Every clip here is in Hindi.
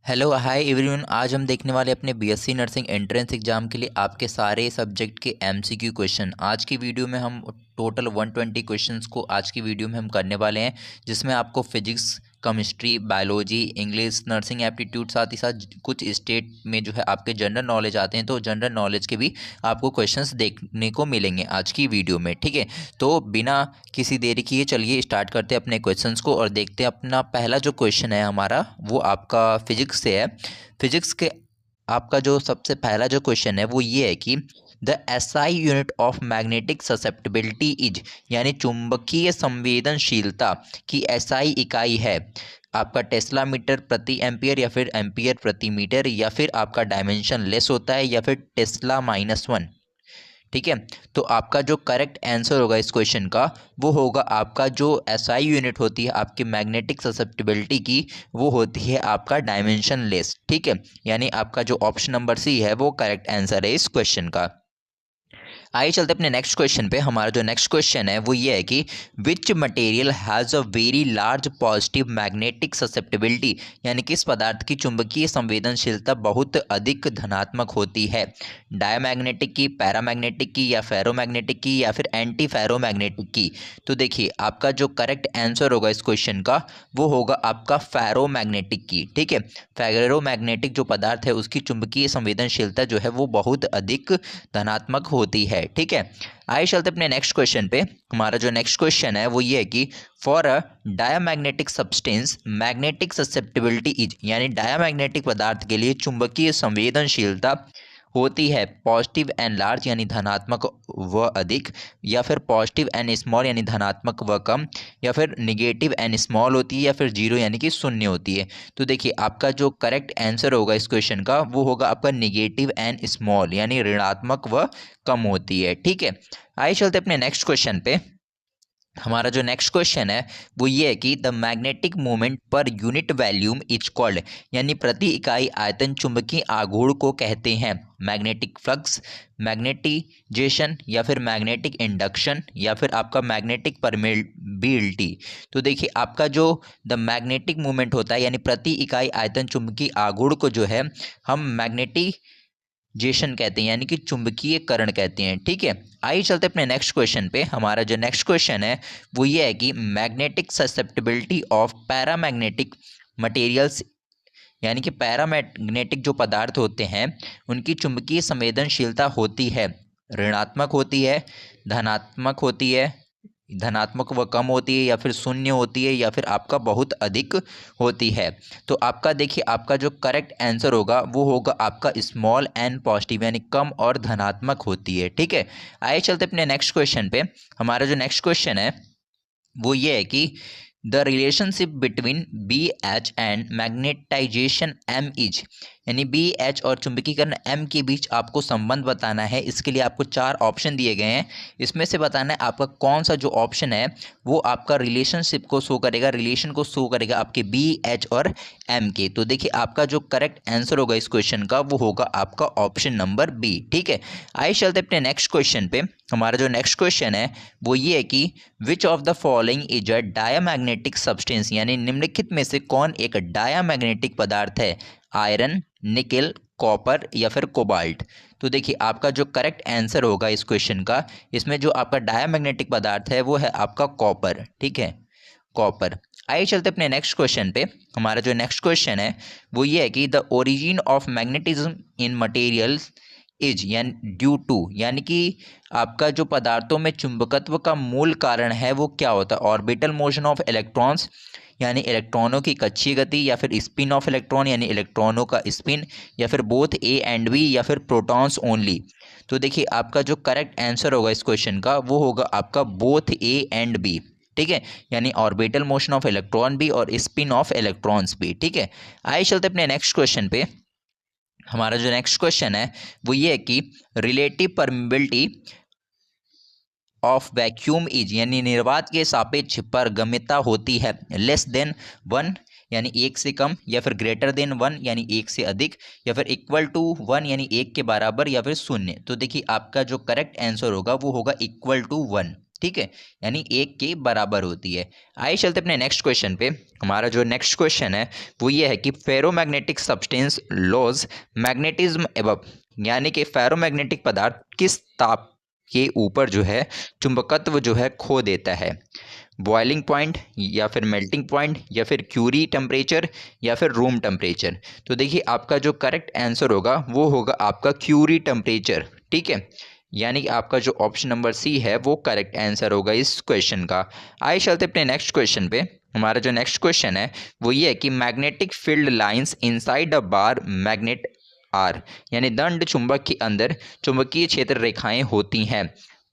Hello hi everyone. आज हम देखने वाले अपने बीएससी नर्सिंग एंट्रेंस एग्जाम के लिए आपके सारे सब्जेक्ट के एमसीक्यू क्वेश्चन। आज की वीडियो में हम टोटल 120 क्वेश्चंस को आज की वीडियो में हम करने वाले हैं, जिसमें आपको physics, chemistry, biology, English, nursing aptitude, साथ ही साथ कुछ स्टेट में जो है आपके जनरल नॉलेज आते हैं, तो जनरल नॉलेज के भी आपको क्वेश्चंस देखने को मिलेंगे आज की वीडियो में। ठीक है, तो बिना किसी देरी किए चलिए स्टार्ट करते हैं अपने क्वेश्चंस को और देखते हैं। अपना पहला जो क्वेश्चन है हमारा वो आपका फिजिक्स से है। फिजिक्स के आपका जो सबसे पहला जो क्वेश्चन है वो ये है कि the SI unit of magnetic susceptibility is, यानी चुंबकीय संवेदनशीलता की एसआई इकाई है आपका टेस्ला मीटर प्रति एम्पियर, या फिर एम्पियर प्रति मीटर, या फिर आपका डायमेंशन लेस होता है, या फिर टेस्ला -1। ठीक है, तो आपका जो करेक्ट आंसर होगा इस क्वेश्चन का वो होगा आपका जो एसआई यूनिट होती है आपकी मैग्नेटिक ससेप्टिबिलिटी की, वो होती है आपका डायमेंशन लेस। ठीक है, यानी आपका जो ऑप्शन नंबर सी है वो करेक्ट आंसर है इस क्वेश्चन का। आइए चलते अपने नेक्स्ट क्वेश्चन पे। हमारा जो नेक्स्ट क्वेश्चन है वो ये है कि which material has a very large positive magnetic susceptibility, यानी कि इस पदार्थ की चुंबकीय संवेदनशीलता बहुत अधिक धनात्मक होती है। डायमैग्नेटिक की, पैरामैग्नेटिक की, या फेरोमैग्नेटिक की, या फिर एंटी फेरोमैग्नेटिक की। तो देखिए आपका जो करेक्ट आंसर होगा इस क्वेश्चन का वो होगा आपका फेरोमैग्नेटिक की। ठीक है, फेरोमैग्नेटिक जो पदार्थ है उसकी चुंबकीय संवेदनशीलता जो है वो बहुत अधिक धनात्मक होती है। ठीक है, आइए चलते अपने नेक्स्ट क्वेश्चन पे। हमारा जो नेक्स्ट क्वेश्चन है वो ये है कि for a diamagnetic substance magnetic susceptibility is, यानी डायमैग्नेटिक पदार्थ के लिए चुंबकीय संवेदनशीलता होती है पॉजिटिव एंड लार्ज, यानी धनात्मक व अधिक, या फिर पॉजिटिव एंड स्मॉल, यानी धनात्मक व कम, या फिर निगेटिव एंड स्मॉल होती है, या फिर जीरो यानी कि शून्य होती है। तो देखिए आपका जो करेक्ट आंसर होगा इस क्वेश्चन का वो होगा आपका निगेटिव एंड स्मॉल, यानी ऋणात्मक व कम होती है। ठीक है, आइए चलते अपने नेक्स्ट क्वेश्चन पे। हमारा जो नेक्स्ट क्वेश्चन है वो ये है कि the magnetic moment per unit volume is called, यानी प्रति इकाई आयतन चुंबकीय आघूर्ण को कहते हैं मैग्नेटिक फ्लक्स, मैग्नेटिजेशन, या फिर मैग्नेटिक इंडक्शन, या फिर आपका मैग्नेटिक परमेबिलिटी। तो देखिए आपका जो द मैग्नेटिक मोमेंट होता है यानी प्रति इकाई आयतन चुंबकीय आघूर्ण को जो है हम मैग्नेटिक जेशन कहते हैं, यानी कि चुंबकीयकरण कहते हैं। ठीक है, आइए चलते अपने नेक्स्ट क्वेश्चन पे। हमारा जो नेक्स्ट क्वेश्चन है वो ये है कि magnetic susceptibility of paramagnetic materials, यानी कि पैरामैग्नेटिक जो पदार्थ होते हैं उनकी चुंबकीय संवेदनशीलता होती है ऋणात्मक होती है, धनात्मक होती है, धनात्मक व कम होती है, या फिर शून्य होती है, या फिर आपका बहुत अधिक होती है। तो आपका देखिए आपका जो करेक्ट आंसर होगा वो होगा आपका स्मॉल एंड पॉजिटिव, यानी कम और धनात्मक होती है। ठीक है, आइए चलते अपने नेक्स्ट क्वेश्चन पे। हमारा जो नेक्स्ट क्वेश्चन है वो ये है कि the relationship between B H and magnetisation M is, यानी बी एच और चुंबकीकरण एम के बीच आपको संबंध बताना है। इसके लिए आपको 4 ऑप्शन दिए गए हैं, इसमें से बताना है आपका कौन सा जो ऑप्शन है वो आपका रिलेशनशिप को शो करेगा, रिलेशन को शो करेगा आपके बी एच और एम के। तो देखिए आपका जो करेक्ट आंसर होगा इस क्वेश्चन का वो होगा आपका ऑप्शन नंबर बी। ठीक है, आइए चलते अपने नेक्स्ट क्वेश्चन पे। हमारा जो नेक्स्ट क्वेश्चन है वो ये है कि which of the following is a diamagnetic substance, यानी निम्नलिखित में से कौन एक डायामैग्नेटिक पदार्थ है, आयरन, निकेल, कॉपर, या फिर कोबाल्ट। तो देखिए आपका जो करेक्ट आंसर होगा इस क्वेश्चन का, इसमें जो आपका डायामैग्नेटिक पदार्थ है वो है आपका कॉपर। ठीक है, कॉपर। आइए चलते अपने नेक्स्ट क्वेश्चन पे। हमारा जो नेक्स्ट क्वेश्चन है वो ये है कि the origin of magnetism in materials is, यानी ड्यू टू, यानी कि आपका जो पदार्थों में चुंबकत्व का मूल कारण है वो क्या होता है, ऑर्बिटल मोशन ऑफ इलेक्ट्रॉन्स, यानी इलेक्ट्रॉनों की कक्षीय गति, या फिर स्पिन ऑफ इलेक्ट्रॉन, यानी इलेक्ट्रॉनों का स्पिन, या फिर बोथ ए एंड बी, या फिर प्रोटॉन्स ओनली। तो देखिए आपका जो करेक्ट आंसर होगा इस क्वेश्चन का वो होगा आपका बोथ ए एंड बी। ठीक है, यानी ऑर्बिटल मोशन ऑफ इलेक्ट्रॉन भी और स्पिन ऑफ इलेक्ट्रॉन्स भी। ठीक है, आइए चलते अपने नेक्स्ट क्वेश्चन पे। हमारा जो नेक्स्ट क्वेश्चन है वो ये है कि relative permeability of vacuum is, यानी निर्वात के सापेक्ष पारगम्यता होती है लेस देन 1, यानी 1 से कम, या फिर ग्रेटर देन 1 यानी 1 से अधिक, या फिर इक्वल टू 1 यानी 1 के बराबर, या फिर शून्य। तो देखिए आपका जो करेक्ट आंसर होगा वो होगा इक्वल टू 1। ठीक है, यानी 1 के बराबर होती है। आइए चलते अपने नेक्स्ट क्वेश्चन पे। हमारा जो नेक्स्ट क्वेश्चन है वो ये है कि ferromagnetic substance lose magnetism above, यानी कि फेरोमैग्नेटिक पदार्थ किस ताप के ऊपर जो है चुंबकत्व जो है खो देता है। बॉइलिंग पॉइंट, या फिर मेल्टिंग पॉइंट, या फिर क्यूरी टेम्परेचर, या फिर रूम टेम्परेचर। तो देखिए आपका जो करेक्ट आंसर होगा वो होगा आपका क्यूरी टेम्परेचर। ठीक है, यानी कि आपका जो ऑप्शन नंबर सी है वो करेक्ट आंसर होगा इस क्वेश्चन का। आइए चलते अपने नेक्स्ट क्वेश्चन पे। हमारा जो नेक्स्ट क्वेश्चन है वो ये है कि magnetic field lines inside a bar magnet are, यानी दंड चुंबक के अंदर चुंबकीय क्षेत्र रेखाएं होती हैं।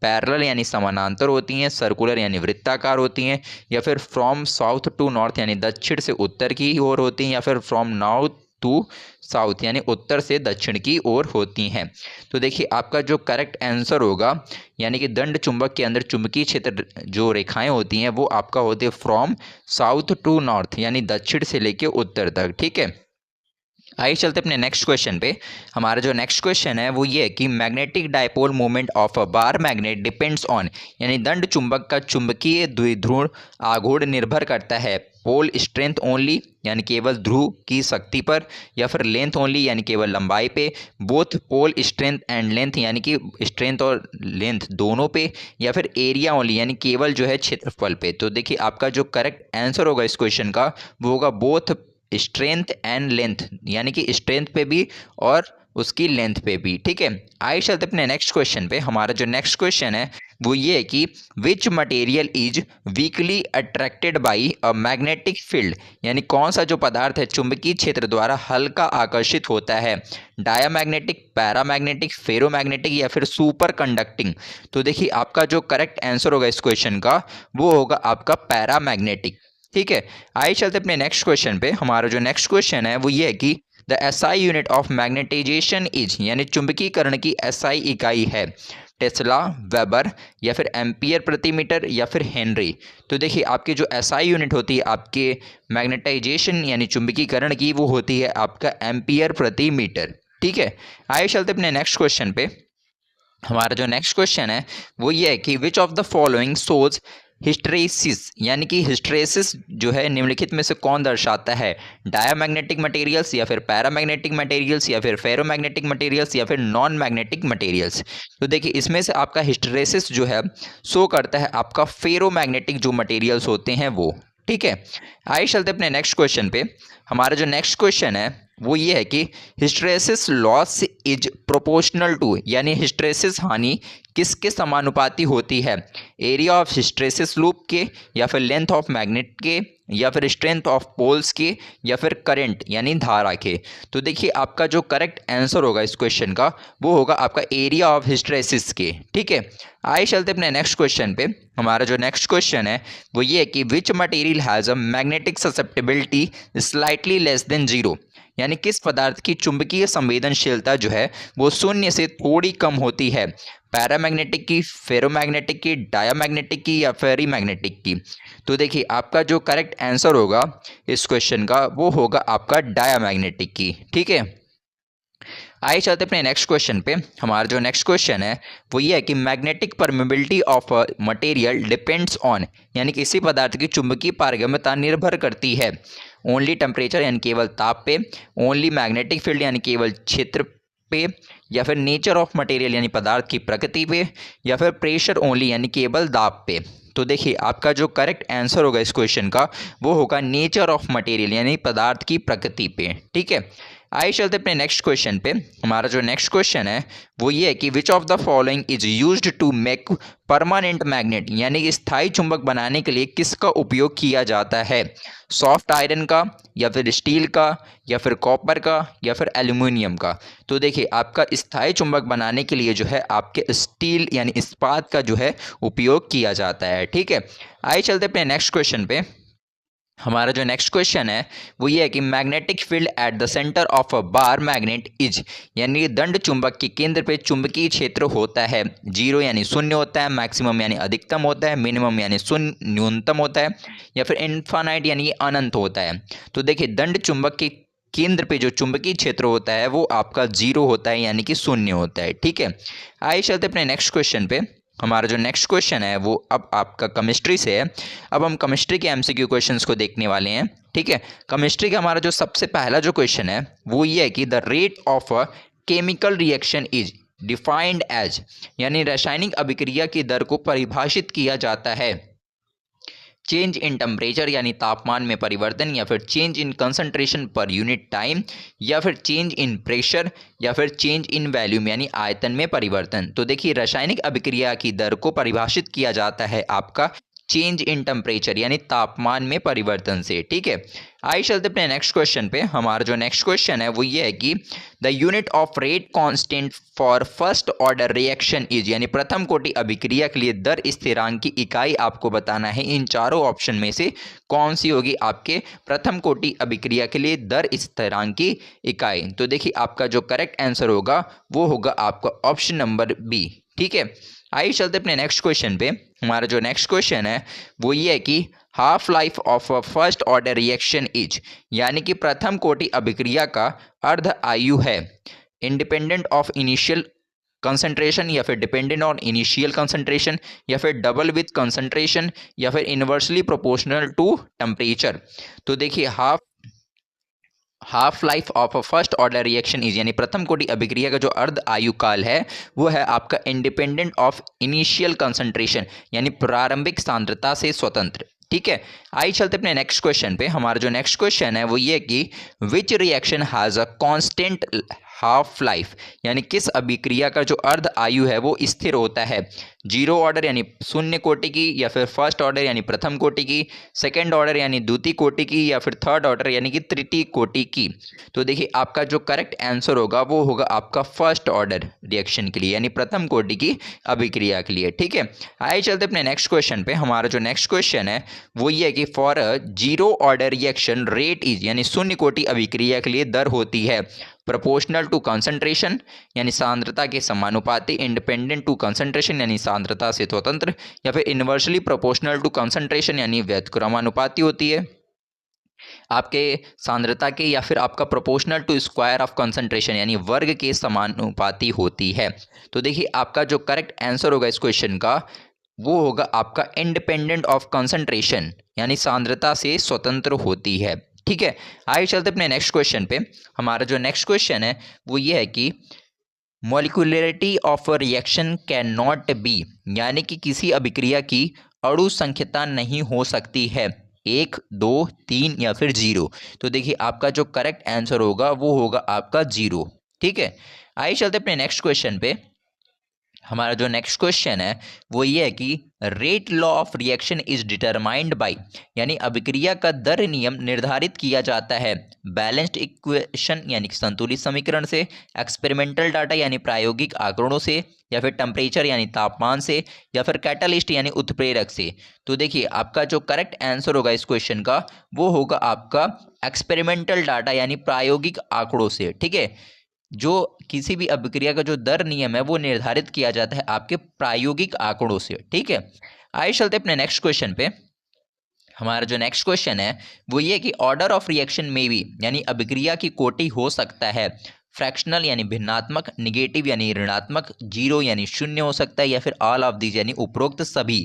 पैरेलल यानी समानांतर होती हैं, सर्कुलर यानी वृत्ताकार होती हैं, या फिर फ्रॉम साउथ टू नॉर्थ यानी दक्षिण से उत्तर की ओर होती हैं, या फिर फ्रॉम नॉर्थ टू साउथ यानी उत्तर से दक्षिण की ओर होती हैं। तो देखिए आपका जो करेक्ट आंसर होगा, यानी कि दंड चुंबक के अंदर चुंबकीय क्षेत्र जो रेखाएं होती हैं वो आपका होती है फ्रॉम साउथ टू नॉर्थ, यानी दक्षिण से लेके उत्तर तक। ठीक है, आइए चलते अपने नेक्स्ट क्वेश्चन पे। हमारा जो नेक्स्ट क्वेश्चन है वो ये है कि magnetic dipole movement of a bar magnet depends on, यानी दंड चुंबक का चुंबकीय द्विध्रुव आघूर्ण निर्भर करता है पोल स्ट्रेंथ ओनली, यानी केवल ध्रुव की शक्ति पर, या फिर लेंथ ओनली यानी केवल लंबाई पे, both pole strength and length यानी कि स्ट्रेंथ और लेंथ दोनों पे, या फिर एरिया ओनली यानी केवल जो है क्षेत्रफल पे। तो देखिए आपका जो करेक्ट आंसर होगा इस क्वेश्चन का वो होगा बोथ स्ट्रेंथ एंड लेंथ, यानी कि स्ट्रेंथ पे भी और उसकी लेंथ पे भी। ठीक है, आइए चलते अपने नेक्स्ट क्वेश्चन पे। हमारा जो नेक्स्ट क्वेश्चन है वो ये है कि which material is weekly attracted by a magnetic field, यानी कौन सा जो पदार्थ है चुंबकीय क्षेत्र द्वारा हल्का आकर्षित होता है। डायामैग्नेटिक, पैरामैग्नेटिक, फेरोमैग्नेटिक, या फिर सुपर कंडक्टिंग। तो देखिए आपका जो करेक्ट आंसर होगा इस क्वेश्चन का वो होगा आपका पैरामैग्नेटिक। ठीक है, आइए चलते अपने नेक्स्ट क्वेश्चन पे। हमारा जो नेक्स्ट क्वेश्चन है वो ये है कि the SI unit of magnetization is, यानी चुंबकीकरण की एसआई इकाई है टेस्ला, वेबर, या फिर एम्पियर प्रति मीटर, या फिर हेनरी। तो देखिए आपकी जो एसआई यूनिट होती है आपके मैग्नेटाइजेशन यानी चुंबकीकरण की वो होती है आपका एम्पियर प्रति मीटर। ठीक है, आइए चलते अपने नेक्स्ट क्वेश्चन पे। हमारा जो नेक्स्ट क्वेश्चन है वो ये है कि which of the following shows hysteresis, यानी कि हिस्ट्रेसिस जो है निम्नलिखित में से कौन दर्शाता है। डायामैग्नेटिक मटेरियल्स, या फिर पैरामैग्नेटिक मटेरियल्स, या फिर फेरोमैग्नेटिक मटेरियल्स, या फिर नॉन मैग्नेटिक मटेरियल्स। तो देखिए इसमें से आपका हिस्ट्रेसिस जो है शो करता है आपका फेरोमैग्नेटिक जो मटेरियल्स होते हैं वो। ठीक है, आइए चलते अपने नेक्स्ट क्वेश्चन पे। हमारा जो नेक्स्ट क्वेश्चन है वो ये है कि hysteresis loss is proportional to, यानी हिस्ट्रेसिस हानि किसके समानुपाती होती है। एरिया ऑफ हिस्ट्रेसिस लूप के, या फिर लेंथ ऑफ मैग्नेट के, या फिर स्ट्रेंथ ऑफ पोल्स के, या फिर करंट यानी धारा के। तो देखिए आपका जो करेक्ट आंसर होगा इस क्वेश्चन का वो होगा आपका एरिया ऑफ हिस्ट्रेसिस के। ठीक है, आइए चलते अपने नेक्स्ट क्वेश्चन पे। हमारा जो नेक्स्ट क्वेश्चन है वो ये है कि which material has a magnetic susceptibility slightly less than zero, यानी किस पदार्थ की चुंबकीय संवेदनशीलता जो है वो शून्य से थोड़ी कम होती है। पैरामैग्नेटिक की, फेरोमैग्नेटिक की, डायामैग्नेटिक की, या फेरीमैग्नेटिक की। तो देखिए आपका जो करेक्ट आंसर होगा इस क्वेश्चन का वो होगा आपका डायामैग्नेटिक की। ठीक है, आइए चलते अपने नेक्स्ट क्वेश्चन पे। हमारा जो नेक्स्ट क्वेश्चन है वो ये है कि magnetic permeability of a material depends on, यानी किसी पदार्थ की चुंबकीय पारगम्यता निर्भर करती है ओनली टेम्परेचर, यानी केवल ताप पे, ओनली मैग्नेटिक फील्ड यानी केवल क्षेत्र पे, या फिर नेचर ऑफ मटेरियल यानी पदार्थ की प्रकृति पे, या फिर प्रेशर ओनली यानी केवल दाब पे। तो देखिए आपका जो करेक्ट आंसर होगा इस क्वेश्चन का वो होगा नेचर ऑफ मटेरियल यानी पदार्थ की प्रकृति पे। ठीक है, आइए चलते अपने नेक्स्ट क्वेश्चन पे। हमारा जो नेक्स्ट क्वेश्चन है वो ये है कि which of the following is used to make permanent magnet, यानी कि स्थायी चुंबक बनाने के लिए किसका उपयोग किया जाता है। सॉफ्ट आयरन का, या फिर स्टील का, या फिर कॉपर का, या फिर एल्यूमिनियम का। तो देखिए आपका स्थायी चुंबक बनाने के लिए जो है आपके स्टील यानी इस्पात का जो है उपयोग किया जाता है। ठीक है, आइए चलते अपने नेक्स्ट क्वेश्चन पे। हमारा जो नेक्स्ट क्वेश्चन है वो ये है कि magnetic field at the centre of a bar magnet is, यानी दंड चुंबक के केंद्र पे चुंबकीय क्षेत्र होता है जीरो यानी शून्य होता है, मैक्सिमम यानी अधिकतम होता है, मिनिमम यानी शून्य न्यूनतम होता है, या फिर इनफाइनाइट यानी अनंत होता है। तो देखिए दंड चुंबक के केंद्र पे जो चुंबकीय क्षेत्र होता है वो आपका जीरो होता है यानी कि शून्य होता है। ठीक है, आइए चलते अपने नेक्स्ट क्वेश्चन पे। हमारा जो नेक्स्ट क्वेश्चन है वो अब आपका केमिस्ट्री से है। अब हम केमिस्ट्री के एमसीक्यू क्वेश्चंस को देखने वाले हैं। ठीक है, केमिस्ट्री का हमारा जो सबसे पहला जो क्वेश्चन है वो ये है कि the rate of a chemical reaction is defined as, यानी रासायनिक अभिक्रिया की दर को परिभाषित किया जाता है चेंज इन टेम्परेचर यानी तापमान में परिवर्तन, या फिर change in concentration per unit time, या फिर चेंज इन प्रेशर, या फिर चेंज इन वॉल्यूम यानी आयतन में परिवर्तन। तो देखिए रासायनिक अभिक्रिया की दर को परिभाषित किया जाता है आपका चेंज इन टेम्परेचर यानी तापमान में परिवर्तन से। ठीक है, आइए चलते अपने नेक्स्ट क्वेश्चन पे। हमारा जो नेक्स्ट क्वेश्चन है वो ये है कि the unit of rate constant for first order reaction is, यानी प्रथम कोटि अभिक्रिया के लिए दर स्थिरांक की इकाई आपको बताना है। इन चारों ऑप्शन में से कौन सी होगी आपके प्रथम कोटि अभिक्रिया के लिए दर स्थिरांक की इकाई? तो देखिए आपका जो करेक्ट आंसर होगा वो होगा आपका ऑप्शन नंबर बी। ठीक है, आइए चलते अपने नेक्स्ट क्वेश्चन पे। हमारा जो नेक्स्ट क्वेश्चन है वो ये है कि half life of a first order reaction is, यानी कि प्रथम कोटि अभिक्रिया का अर्ध आयु है इंडिपेंडेंट ऑफ इनिशियल कंसंट्रेशन, या फिर डिपेंडेंट ऑन इनिशियल कंसंट्रेशन, या फिर डबल विथ कंसंट्रेशन, या फिर इन्वर्सली प्रोपोर्शनल टू टेम्परेचर। तो देखिए half life of a first order reaction is, यानी प्रथम कोटि अभिक्रिया का जो अर्ध आयु काल है वो है आपका इंडिपेंडेंट ऑफ इनिशियल कंसंट्रेशन, यानी प्रारंभिक सांद्रता से स्वतंत्र। ठीक है, आइए चलते अपने नेक्स्ट क्वेश्चन पे। हमारा जो नेक्स्ट क्वेश्चन है वो ये कि which reaction has a constant half life, यानी किस अभिक्रिया का जो अर्ध आयु है वो स्थिर होता है जीरो ऑर्डर यानी शून्य कोटि की, या फिर फर्स्ट ऑर्डर यानी प्रथम कोटि की, सेकेंड ऑर्डर यानी द्वितीय कोटि की, या फिर थर्ड ऑर्डर यानी कि तृतीय कोटि की। तो देखिए आपका जो करेक्ट आंसर होगा वो होगा आपका फर्स्ट ऑर्डर रिएक्शन के लिए, यानी प्रथम कोटि की अभिक्रिया के लिए। ठीक है, आइए चलते अपने नेक्स्ट क्वेश्चन पे। हमारा जो नेक्स्ट क्वेश्चन है वो ये है कि for a zero order reaction rate is, यानी शून्य कोटि अभिक्रिया के लिए दर होती है प्रोपोर्शनल टू कंसंट्रेशन, यानी सांद्रता के समानुपाती, इंडिपेंडेंट टू कंसंट्रेशन यानी सांद्रता से स्वतंत्र, या फिर इन्वर्सली प्रोपोर्शनल टू कंसंट्रेशन यानी व्यतिक्रमानुपाती होती है आपके सांद्रता के, या फिर आपका proportional to square of concentration यानी वर्ग के समानुपाती होती है। तो देखिए आपका जो करेक्ट आंसर होगा इस क्वेश्चन का वो होगा आपका इंडिपेंडेंट ऑफ कंसंट्रेशन, यानी सांद्रता से स्वतंत्र होती है। ठीक है, आइए चलते अपने नेक्स्ट क्वेश्चन पे। हमारा जो नेक्स्ट क्वेश्चन है वो ये है कि molecularity of a reaction can not be, यानी कि किसी अभिक्रिया की अणु संख्यता नहीं हो सकती है एक, दो, तीन या फिर जीरो। तो देखिए आपका जो करेक्ट आंसर होगा वो होगा आपका जीरो। ठीक है, आइए चलते अपने नेक्स्ट क्वेश्चन पे। हमारा जो नेक्स्ट क्वेश्चन है वो ये है कि rate law of reaction is determined by, यानी अभिक्रिया का दर नियम निर्धारित किया जाता है बैलेंस्ड इक्वेशन यानी कि संतुलित समीकरण से, एक्सपेरिमेंटल डाटा यानी प्रायोगिक आंकड़ों से, या फिर टेम्परेचर यानी तापमान से, या फिर कैटालिस्ट यानी उत्प्रेरक से। तो देखिए आपका जो करेक्ट आंसर होगा इस क्वेश्चन का वो होगा आपका एक्सपेरिमेंटल डाटा यानी प्रायोगिक आंकड़ों से। ठीक है, जो किसी भी अभिक्रिया का जो दर नियम है वो निर्धारित किया जाता है आपके प्रायोगिक आंकड़ों से। ठीक है, आइए चलते अपने नेक्स्ट क्वेश्चन पे। हमारा जो नेक्स्ट क्वेश्चन है वो ये कि ऑर्डर ऑफ रिएक्शन में भी, यानी अभिक्रिया की कोटि हो सकता है फ्रैक्शनल यानी भिन्नात्मक, निगेटिव यानी ऋणात्मक, जीरो यानी शून्य हो सकता है, या फिर ऑल ऑफ दीज यानी उपरोक्त सभी।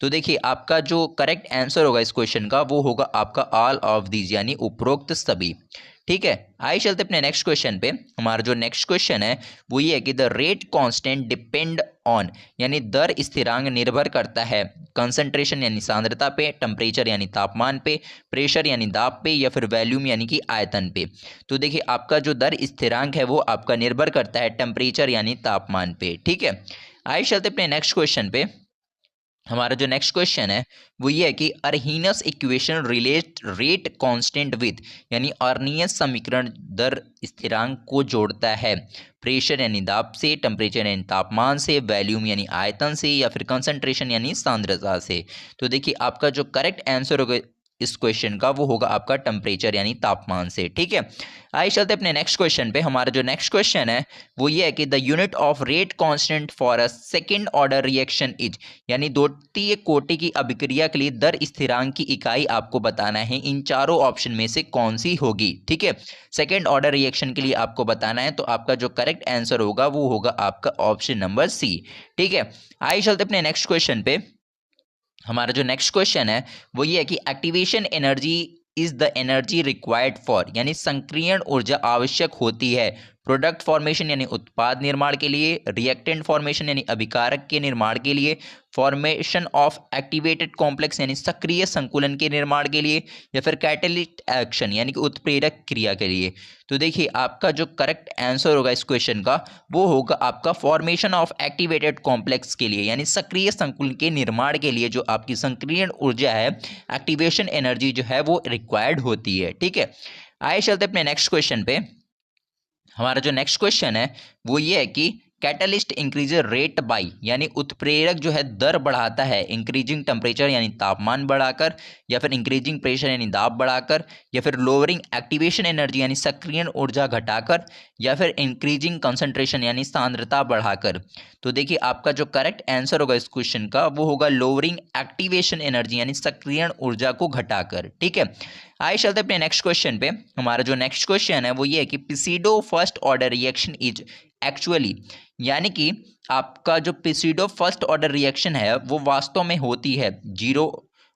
तो देखिए आपका जो करेक्ट आंसर होगा इस क्वेश्चन का वो होगा आपका ऑल ऑफ दीज यानी उपरोक्त सभी। ठीक है, आइए चलते अपने नेक्स्ट क्वेश्चन पे। हमारा जो नेक्स्ट क्वेश्चन है वो ये है कि the rate constant depend on, यानी दर स्थिरांक निर्भर करता है कंसंट्रेशन यानी सांद्रता पे, टेम्परेचर यानी तापमान पे, प्रेशर यानी दाब पे, या फिर वॉल्यूम यानी कि आयतन पे। तो देखिए आपका जो दर स्थिरांक है वो आपका निर्भर करता है टेम्परेचर यानी तापमान पे। ठीक है, आइए चलते अपने नेक्स्ट क्वेश्चन पे। हमारा जो नेक्स्ट क्वेश्चन है वो ये है कि Arrhenius equation relate rate constant with, यानी अर्हीनियस समीकरण दर स्थिरांक को जोड़ता है प्रेशर यानी दाब से, टेम्परेचर यानी तापमान से, वॉल्यूम यानी आयतन से, या फिर कंसंट्रेशन यानी सांद्रता से। तो देखिए आपका जो करेक्ट आंसर होगा इस क्वेश्चन का, वो होगा आपका टेम्परेचर यानी तापमान से। ठीक है, आइए चलते अपने नेक्स्ट क्वेश्चन पे। हमारा जो नेक्स्ट क्वेश्चन है वो ये है कि the unit of rate constant for a second order reaction is, यानी द्वितीय कोटि की अभिक्रिया के लिए दर स्थिरांक की इकाई आपको बताना है। इन चारों ऑप्शन में से कौन सी होगी? ठीक है, सेकंड ऑर्डर रिएक्शन के लिए आपको बताना है, तो आपका जो करेक्ट आंसर होगा वो होगा आपका ऑप्शन नंबर सी। ठीक है, आइए चलते अपने नेक्स्ट क्वेश्चन पे। हमारा जो नेक्स्ट क्वेश्चन है वो ये है कि activation energy is the energy required for, यानी संक्रियण ऊर्जा आवश्यक होती है प्रोडक्ट फॉर्मेशन यानी उत्पाद निर्माण के लिए, रिएक्टेंट फॉर्मेशन यानी अभिकारक के निर्माण के लिए, फॉर्मेशन ऑफ एक्टिवेटेड कॉम्प्लेक्स यानी सक्रिय संकुलन के निर्माण के लिए, या फिर कैटलिस्ट एक्शन यानी कि उत्प्रेरक क्रिया के लिए। तो देखिए आपका जो करेक्ट आंसर होगा इस क्वेश्चन का वो होगा आपका फॉर्मेशन ऑफ एक्टिवेटेड कॉम्प्लेक्स के लिए, यानी सक्रिय संकुलन के निर्माण के लिए जो आपकी संक्रियण ऊर्जा है, एक्टिवेशन एनर्जी जो है वो रिक्वायर्ड होती है। ठीक है, आइए चलते अपने नेक्स्ट क्वेश्चन पे। हमारा जो नेक्स्ट क्वेश्चन है वो ये है कि कैटलिस्ट इंक्रीज रेट बाई, यानी उत्प्रेरक जो है दर बढ़ाता है इंक्रीजिंग टेम्परेचर यानी तापमान बढ़ाकर, या फिर इंक्रीजिंग प्रेशर यानी दाब बढ़ाकर, या फिर लोअरिंग एक्टिवेशन एनर्जी यानी सक्रियण ऊर्जा घटाकर, या फिर इंक्रीजिंग कंसंट्रेशन यानी सांद्रता बढ़ाकर। तो देखिए आपका जो करेक्ट आंसर होगा इस क्वेश्चन का वो होगा लोअरिंग एक्टिवेशन एनर्जी यानी सक्रियण ऊर्जा को घटाकर। ठीक है, आइए चलते अपने नेक्स्ट क्वेश्चन पे। हमारा जो नेक्स्ट क्वेश्चन है वो ये है कि pseudo first order reaction is actually, यानी कि आपका जो पिसिडो फर्स्ट ऑर्डर रिएक्शन है वो वास्तव में होती है zero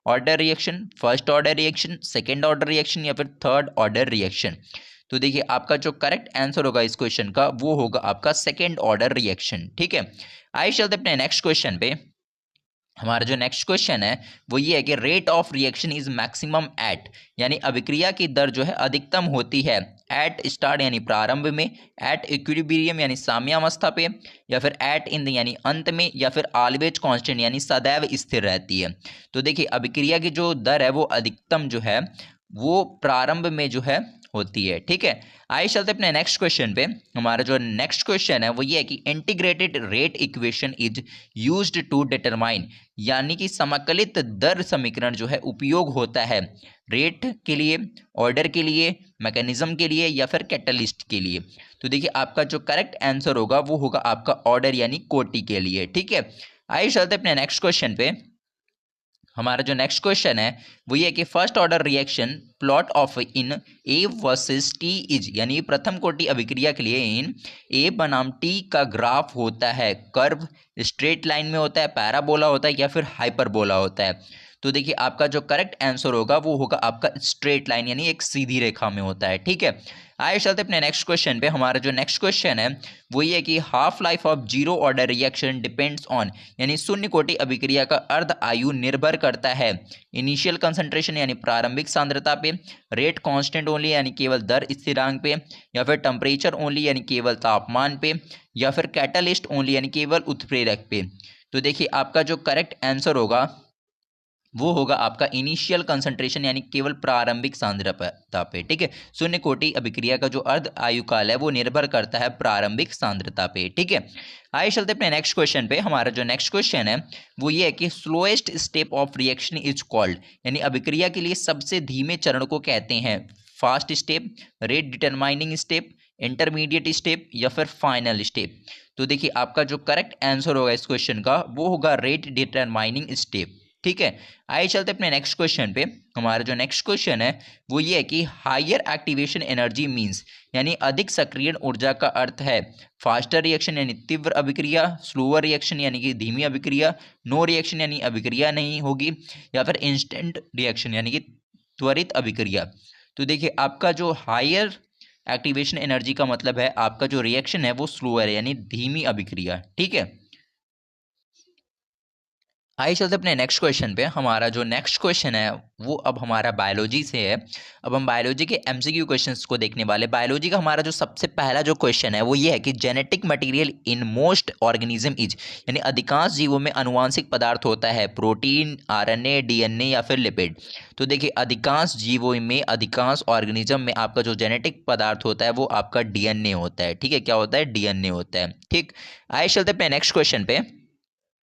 order reaction, first order reaction, second order reaction, या फिर थर्ड ऑर्डर रिएक्शन। तो देखिए आपका जो करेक्ट आंसर होगा इस क्वेश्चन का वो होगा आपका सेकेंड ऑर्डर रिएक्शन। ठीक है, आइए चलते अपने नेक्स्ट क्वेश्चन पे। हमारा जो नेक्स्ट क्वेश्चन है वो ये है कि rate of reaction is maximum at, यानी अभिक्रिया की दर जो है अधिकतम होती है एट स्टार्ट यानी प्रारंभ में, एट इक्विलिब्रियम यानी साम्यावस्था पे, या फिर एट इन यानी अंत में, या फिर ऑलवेज कांस्टेंट यानी सदैव स्थिर रहती है। तो देखिए अभिक्रिया की जो दर है वो अधिकतम जो है वो प्रारंभ में जो है होती है। ठीक है, आइए चलते अपने नेक्स्ट क्वेश्चन पे। हमारा जो नेक्स्ट क्वेश्चन है वो ये है कि integrated rate equation is used to determine, यानी कि समाकलित दर समीकरण जो है उपयोग होता है रेट के लिए, ऑर्डर के लिए, मैकेनिज्म के लिए, या फिर कैटलिस्ट के लिए। तो देखिए आपका जो करेक्ट आंसर होगा वो होगा आपका ऑर्डर यानी कोटि के लिए। ठीक है, आइए चलते अपने नेक्स्ट क्वेश्चन पे। हमारा जो नेक्स्ट क्वेश्चन है वो ये कि first order reaction plot of in A versus T is, यानी प्रथम कोटि अभिक्रिया के लिए इन ए बनाम टी का ग्राफ होता है कर्व, स्ट्रेट लाइन में होता है, पैराबोला होता है, या फिर हाइपरबोला होता है। तो देखिए आपका जो करेक्ट आंसर होगा वो होगा आपका स्ट्रेट लाइन यानी एक सीधी रेखा में होता है। ठीक है, आइए चलते अपने नेक्स्ट क्वेश्चन पे। हमारा जो नेक्स्ट क्वेश्चन है वो ये है कि half life of zero order reaction depends on, यानी शून्य कोटि अभिक्रिया का अर्ध आयु निर्भर करता है इनिशियल कंसंट्रेशन यानी प्रारंभिक सांद्रता पे, रेट कांस्टेंट ओनली यानी केवल दर स्थिरांक पे, या फिर टेम्परेचर ओनली यानी केवल तापमान पे, या फिर कैटलिस्ट ओनली यानी केवल उत्प्रेरक पे। तो देखिए आपका जो करेक्ट आंसर होगा वो होगा आपका इनिशियल कंसंट्रेशन यानी केवल प्रारंभिक सांद्रता पे। ठीक है, शून्य कोटि अभिक्रिया का जो अर्ध आयु काल है वो निर्भर करता है प्रारंभिक सांद्रता पे। ठीक है, आइए चलते अपने नेक्स्ट क्वेश्चन पे। हमारा जो नेक्स्ट क्वेश्चन है वो ये है कि slowest step of reaction is called, यानी अभिक्रिया के लिए सबसे धीमे चरण को कहते हैं fast step, rate determining step, intermediate step, या फिर फाइनल स्टेप। तो देखिए आपका जो करेक्ट आंसर होगा इस क्वेश्चन का वो होगा रेट डिटरमाइनिंग स्टेप। ठीक है, आइए चलते अपने नेक्स्ट क्वेश्चन पे। हमारा जो नेक्स्ट क्वेश्चन है वो ये है कि हायर एक्टिवेशन एनर्जी मींस, यानी अधिक सक्रियण ऊर्जा का अर्थ है फास्टर रिएक्शन यानी तीव्र अभिक्रिया, स्लोअर रिएक्शन यानी कि धीमी अभिक्रिया, नो रिएक्शन यानी अभिक्रिया नहीं होगी, या फिर इंस्टेंट रिएक्शन यानी कि त्वरित अभिक्रिया। तो देखिए आपका जो हायर एक्टिवेशन एनर्जी का मतलब है आपका जो रिएक्शन है वो स्लोअर है यानी धीमी अभिक्रिया। ठीक है, आइए चलते अपने नेक्स्ट क्वेश्चन पे। हमारा जो नेक्स्ट क्वेश्चन है वो अब हमारा बायोलॉजी से है। अब हम बायोलॉजी के एमसीक्यू क्वेश्चंस को देखने वाले। बायोलॉजी का हमारा जो सबसे पहला जो क्वेश्चन है वो ये है कि genetic material in most organism is, यानी अधिकांश जीवों में आनुवांशिक पदार्थ होता है प्रोटीन, आरएनए, डीएनए, या फिर लिपिड। तो देखिए अधिकांश जीवों में, अधिकांश ऑर्गेनिज्म में आपका जो जेनेटिक पदार्थ होता है वो आपका डीएनए होता है। ठीक है, क्या होता है? डीएनए होता है। ठीक, आइए चलते अपने नेक्स्ट क्वेश्चन पे।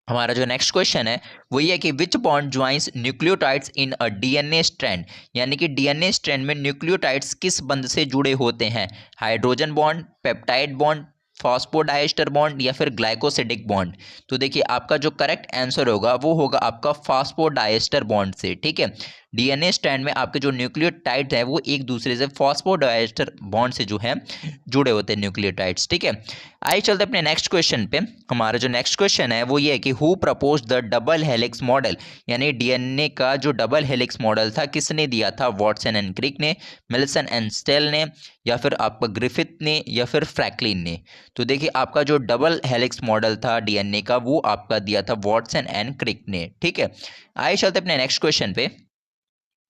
हमारा जो नेक्स्ट क्वेश्चन है वो ये है कि विच bond joins nucleotides in a DNA strand, यानी कि डीएनए स्ट्रैंड में न्यूक्लियोटाइड्स किस बंध से जुड़े होते हैं? Hydrogen bond, peptide bond, phosphodiester bond या फिर ग्लाइकोसिडिक बॉन्ड? तो देखिए आपका जो करेक्ट आंसर होगा वो होगा आपका फॉस्फोडाइस्टर बॉन्ड से। ठीक है, डीएनए स्ट्रैंड में आपके जो न्यूक्लियोटाइड है वो एक दूसरे से फॉस्फोडाइस्टर बॉन्ड से जो है जुड़े होते हैं न्यूक्लियोटाइड्स। ठीक है, आइए चलते अपने नेक्स्ट क्वेश्चन पे। हमारा जो नेक्स्ट क्वेश्चन है वो ये है कि who propose the double helix model, यानी डीएनए का जो डबल हेलिक्स मॉडल था किसने दिया था? वॉटसन एंड क्रिक ने, मिल्सन एंड स्टेल ने, या फिर आपका ग्रिफिथ ने, या फिर फ्रैंकलिन ने? तो देखिए आपका जो डबल हेलिक्स मॉडल था डीएनए का वो आपका दिया था वॉटसन एंड क्रिक ने। ठीक है, आइए चलते अपने नेक्स्ट क्वेश्चन पे।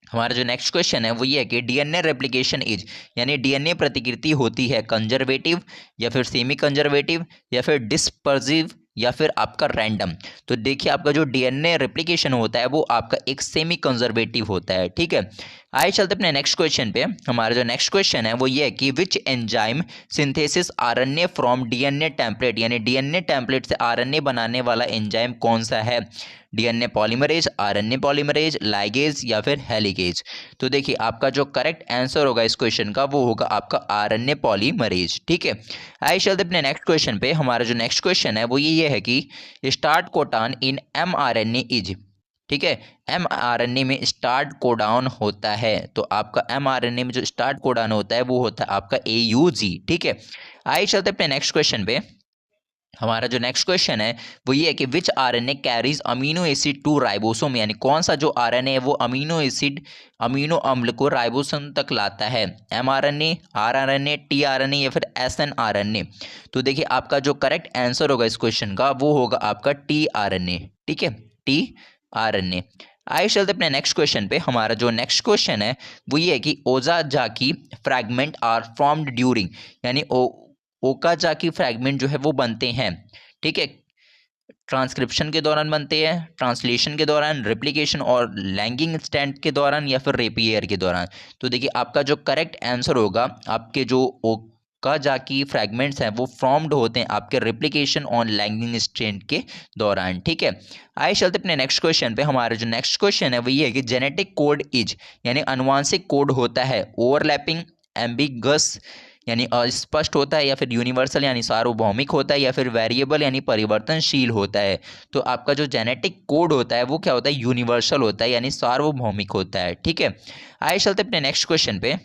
हमारा जो नेक्स्ट क्वेश्चन है वो ये है कि डीएनए रेप्लिकेशन इज, यानी डीएनए प्रतिकृति होती है कंजर्वेटिव या फिर सेमी कंजर्वेटिव या फिर डिस्पर्सिव या फिर आपका रैंडम? तो देखिए आपका जो डीएनए रेप्लिकेशन होता है वो आपका एक सेमी कंजर्वेटिव होता है। ठीक है, आइए चलते अपने नेक्स्ट क्वेश्चन पे। हमारा जो नेक्स्ट क्वेश्चन है वो ये है कि which enzyme synthesis RNA from DNA template, यानी डीएनए टेम्पलेट से आरएनए बनाने वाला एंजाइम कौन सा है? DNA polymerase, RNA polymerase, ligase या फिर हेलिगेज? तो देखिए आपका जो करेक्ट आंसर होगा इस क्वेश्चन का वो होगा आपका आरएनए पॉलीमरेज। ठीक है, आइए चलते अपने नेक्स्ट क्वेश्चन पे। हमारा जो नेक्स्ट क्वेश्चन है वो ये है कि start codon in mRNA is. ठीक है, एमआरएनए में स्टार्ट कोडान होता है, तो आपका एमआरएनए में जो स्टार्ट कोडान होता है वो होता है आपका एयूजी। ठीक है, आइए चलते अपने नेक्स्ट क्वेश्चन पे। हमारा जो नेक्स्ट क्वेश्चन है वो ये है कि which RNA carries amino acid to ribosome, यानी कौन सा जो आरएनए है वो अमीनो एसिड, अमीनो अम्ल को राइबोसोम तक लाता है? एमआरएनए, आरआरएनए, टीआरएनए या फिर एसएनआरएनए? तो देखिए आपका जो करेक्ट आंसर होगा इस क्वेश्चन का वो होगा आपका टीआरएनए। ठीक है, टीआरएनए। आइए चलते अपने नेक्स्ट क्वेश्चन पे। हमारा जो नेक्स्ट क्वेश्चन है वो ये है कि ओजाजाकी फ्रैगमेंट आर फॉर्म्ड ड्यूरिंग, यानी ओकाजाकी फ्रैगमेंट जो है वो बनते हैं, ठीक है, ट्रांसक्रिप्शन के दौरान बनते हैं, ट्रांसलेशन के दौरान, रेप्लिकेशन और लैंगिंग स्टैंड के दौरान या फिर रेपियर के दौरान? तो देखिए आपका जो करेक्ट आंसर होगा आपके जो ओकाजाकी फ्रैगमेंट्स हैं वो फॉर्म्ड होते हैं आपके रेप्लिकेशन और लैंगिंग स्टैंड के दौरान। ठीक है, आइए चलते अपने नेक्स्ट क्वेश्चन पे। हमारा जो नेक्स्ट क्वेश्चन है वो ये है कि जेनेटिक कोड इज, यानी अनुवांशिक कोड होता है ओवरलैपिंग, एम्बिगस यानी अस्पष्ट होता है, या फिर यूनिवर्सल यानी सार्वभौमिक होता है, या फिर वेरिएबल यानी परिवर्तनशील होता है? तो आपका जो जेनेटिक कोड होता है वो क्या होता है? यूनिवर्सल होता है यानी सार्वभौमिक होता है। ठीक है, आइए चलते अपने नेक्स्ट क्वेश्चन पे।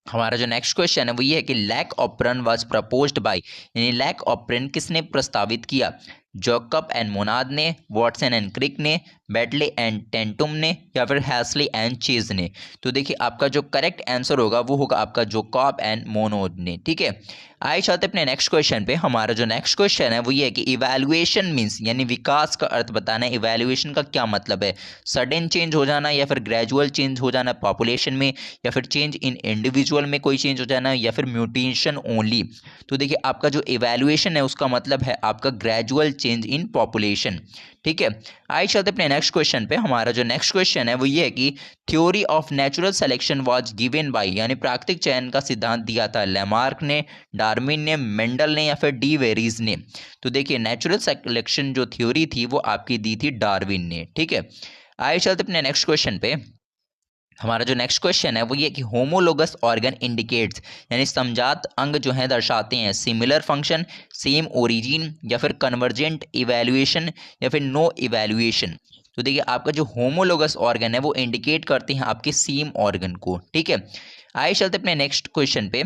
हमारा जो नेक्स्ट क्वेश्चन है वो ये है कि lac operon was proposed by, यानी लैक ऑपरन किसने प्रस्तावित किया? जॉकब एंड मोनाद ने, वॉटसन एंड क्रिक ने, बेटले एंड टेंटुम ने, या फिर हैस्ली एंड चीज ने? तो देखिए आपका जो करेक्ट आंसर होगा वो होगा आपका जॉकब एंड मोनाद ने। ठीक है, आइए चलते अपने नेक्स्ट क्वेश्चन पे। हमारा जो नेक्स्ट क्वेश्चन है वो ये है कि इवैल्यूएशन मीन्स, यानी विकास का अर्थ बताना है। इवैल्यूएशन का क्या मतलब है? सडन चेंज हो जाना, या फिर ग्रेजुअल चेंज हो जाना पॉपुलेशन में, या फिर चेंज इन इंडिविजुअल में कोई चेंज हो जाना, या फिर म्यूटेशन ओनली? तो देखिए आपका जो इवैल्यूएशन है उसका मतलब है आपका ग्रेजुअल चेंज इन पॉपुलेशन। ठीक है, आइए चलते अपने नेक्स्ट क्वेश्चन पे। हमारा जो नेक्स्ट क्वेश्चन है वो ये है कि theory of natural selection was given by, यानी प्राकृतिक चयन का सिद्धांत दिया था लेमार्क ने, डार्विन ने, मेंडल ने, या फिर डी वेरीज ने? तो देखिए नेचुरल सिलेक्शन जो थ्योरी थी वो आपकी दी थी डार्विन ने। ठीक है, आइए चलते अपने नेक्स्ट क्वेश्चन पे। हमारा जो नेक्स्ट क्वेश्चन है वो ये कि होमोलोगस ऑर्गन इंडिकेट्स, यानी समजात अंग जो है दर्शाते हैं सिमिलर फंक्शन, सेम ओरिजिन, या फिर कन्वर्जेंट इवैल्यूएशन, या फिर नो इवैल्यूएशन? तो देखिए आपका जो होमोलोगस ऑर्गन है वो इंडिकेट करते हैं आपके सेम ऑर्गन को। ठीक है, आइए चलते अपने नेक्स्ट क्वेश्चन पे।